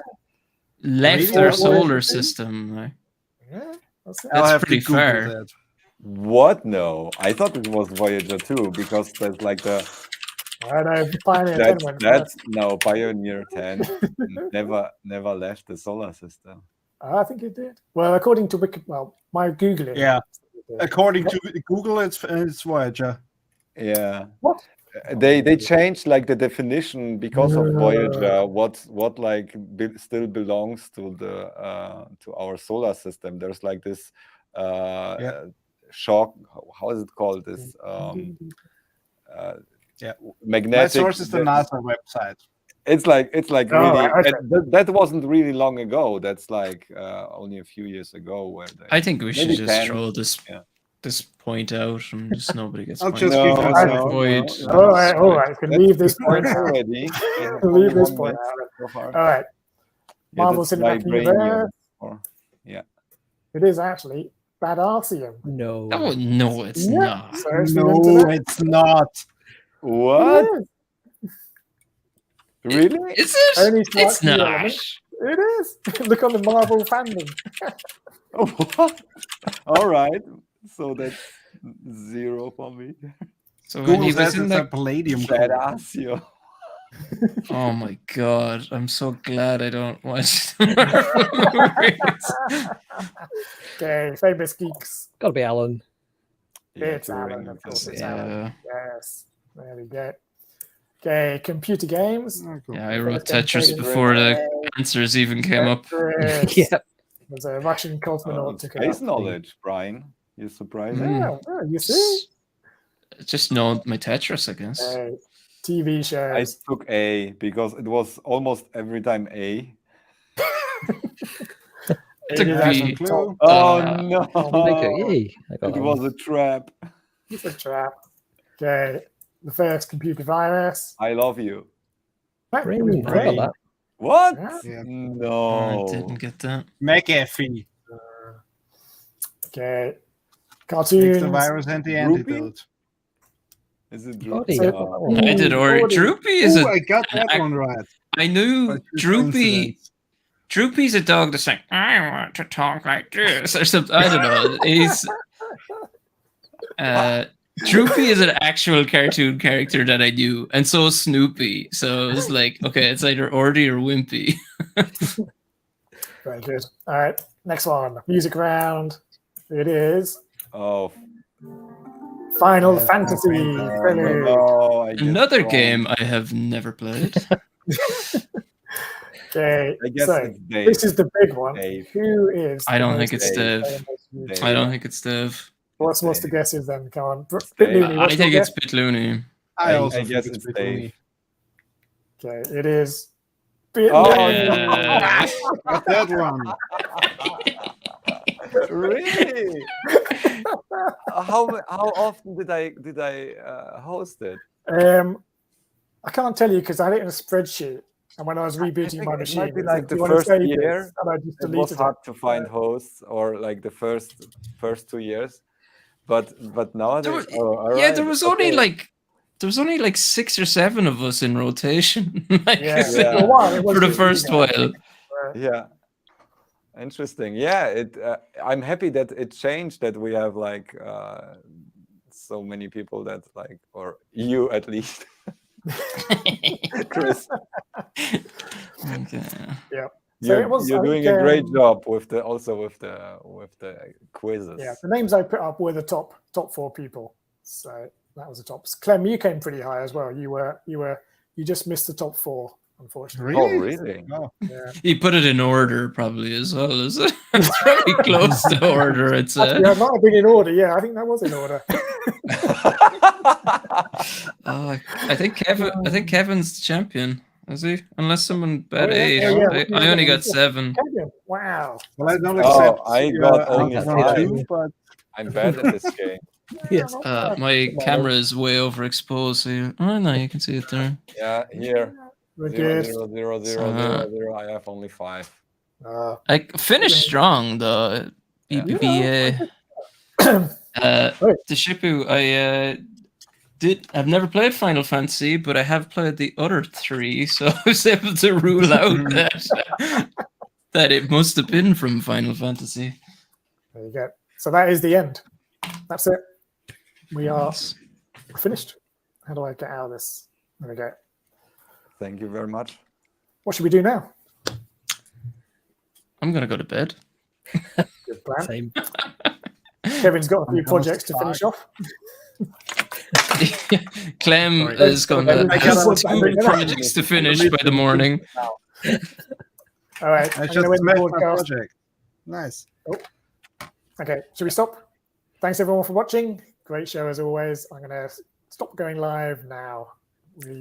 Left Really? our solar system. Yeah, that's it. I'll That's have to pretty Google fair. that. What? No, I thought it was Voyager 2 because there's like the I know Pioneer 10 went that's first. no Pioneer 10 never left the solar system. I think it did. Well, according to my Googling. Yeah. it did. According to Google, it's Voyager. Yeah. What? They changed like the definition because of Voyager. What like still belongs to the to our solar system. There's like this shock. How is it called? This Yeah. magnetic. My source is the NASA website. It's like Oh, really okay. that wasn't really long ago. That's like only a few years ago. Where they, I think we should Maybe just 10. throw this Yeah. this point out and just nobody gets I'll points. just give that no, Void. All right. You can leave this point That's out. already. Leave this point out. So far. All right. Yeah, Marvel that's Cinematic vibranium, Universe. or- It is actually Badassium. No. Oh no, it's Yeah, not. search the No, internet. it's not. What? It is. Really? Is it? Only It's starts the not. element. It is. Look on the Marvel fandom. Oh, what? All right. So that's 0 for me. So when Google he was says in it's a the palladium core. Badassio. Oh my god! I'm so glad I don't watch the Marvel movies. Okay, famous geeks. Gotta be Alan. It's Turing, Alan, of course. It's Yeah. Alan. Yes, there we go. Okay, computer games. Oh, cool. Yeah, I wrote First game Tetris played in before the Tetris. answers even came up. Yep. There's a Russian cosmonaut took it space up. knowledge, Brian. You're surprising. Mm. Yeah, you see? Just know my Tetris, I guess. TV I shows. took A because it was almost every time A. Took It is B. actually Clue. top. Oh Uh, no! Yay, I got It that was one. a trap. It's a trap. Okay, the first computer virus. I love you. That Brain, was I got Brain. that. What? Yeah. Yeah. I No. didn't get that. McAfee. Okay, Takes cartoons. the virus and the Droopy? antidote. Is it Bloody Droopy? hell. Ooh, I did Ori. Ori. Droopy is Oh, a. I got that an one right. I knew By pure Droopy. coincidence. Droopy's a dog that's like, I want to talk like this or something. I don't know. He's Droopy is an actual cartoon character that I knew, and so is Snoopy. So it was like, okay, it's either Ordy or Wimpy. Very good. All right, next one. Music round. It is Oh, Final Yes, Fantasy. Final Prelude. no, I guess Another wrong. game I have never played. Okay, I guess so it's Dave. this is the big one. Dave. Who is? I the don't think most it's Dave. Dev. famous I don't think it's Dev. What's the Dave. guesses then? Come on. Dave. Bit Looney, I what's think your it's guess? Bitlooney. I I also guess think it's Bit Dave. Looney. Okay, it is Bit Oh, Looney. Yeah. Got that one. Really? How often did I host it? I can't tell you because I had it in a spreadsheet, and when I was rebooting think my it machine, might be it like said, the "Do you want to first save year, this?" And I just It was deleted hard to find hosts, or like the first 2 years, but nowadays, There all Yeah, right, there was okay. only like 6 or 7 of us in rotation. Like, Yeah, Yeah. for a while, it was for the just first you guys. while. Yeah, interesting. Yeah, it. I'm happy that it changed. That we have like so many people that like, or you at least, Chris. Okay. So it was, You're I doing think, a great job with the quizzes. Yeah, the names I put up were the top 4 people. So that was the tops. Clem, you came pretty high as well. You just missed the top 4, unfortunately. Oh, Really? really? Oh, Yeah. You put it in order probably as well, is it? It's pretty close to order, it's Actually, I might have been in order. Yeah, I think that was in order. I think Kevin's the champion, is he? Unless someone bet Oh, yeah. 8. Oh, yeah. I only got 7. Kevin, wow. well, I don't Oh, accept. I got only answer 5. two, but I'm bad at this game. Yes. not bad. My camera is way overexposed, so no, you can see it there. Yeah, here. We're 0, good. 0, 0, 0, 0, 0. I have only 5. I finished strong though. Yeah. BBBA. The Shippu, I've never played Final Fantasy, but I have played the other 3, so I was able to rule out that it must have been from Final Fantasy. There you go. So that is the end. That's it. We are finished. How do I get out of this? There we go. Thank you very much. What should we do now? I'm gonna go to bed. Good plan. Same. Kevin's got a few I'm gonna projects to finish off. Clem Sorry. is going to I have got 2 projects to finish by the morning. All right. I I'm just going to end the smashed my broadcast. project. Nice. Okay. Should we stop? Thanks everyone for watching. Great show as always. I'm going to stop going live now.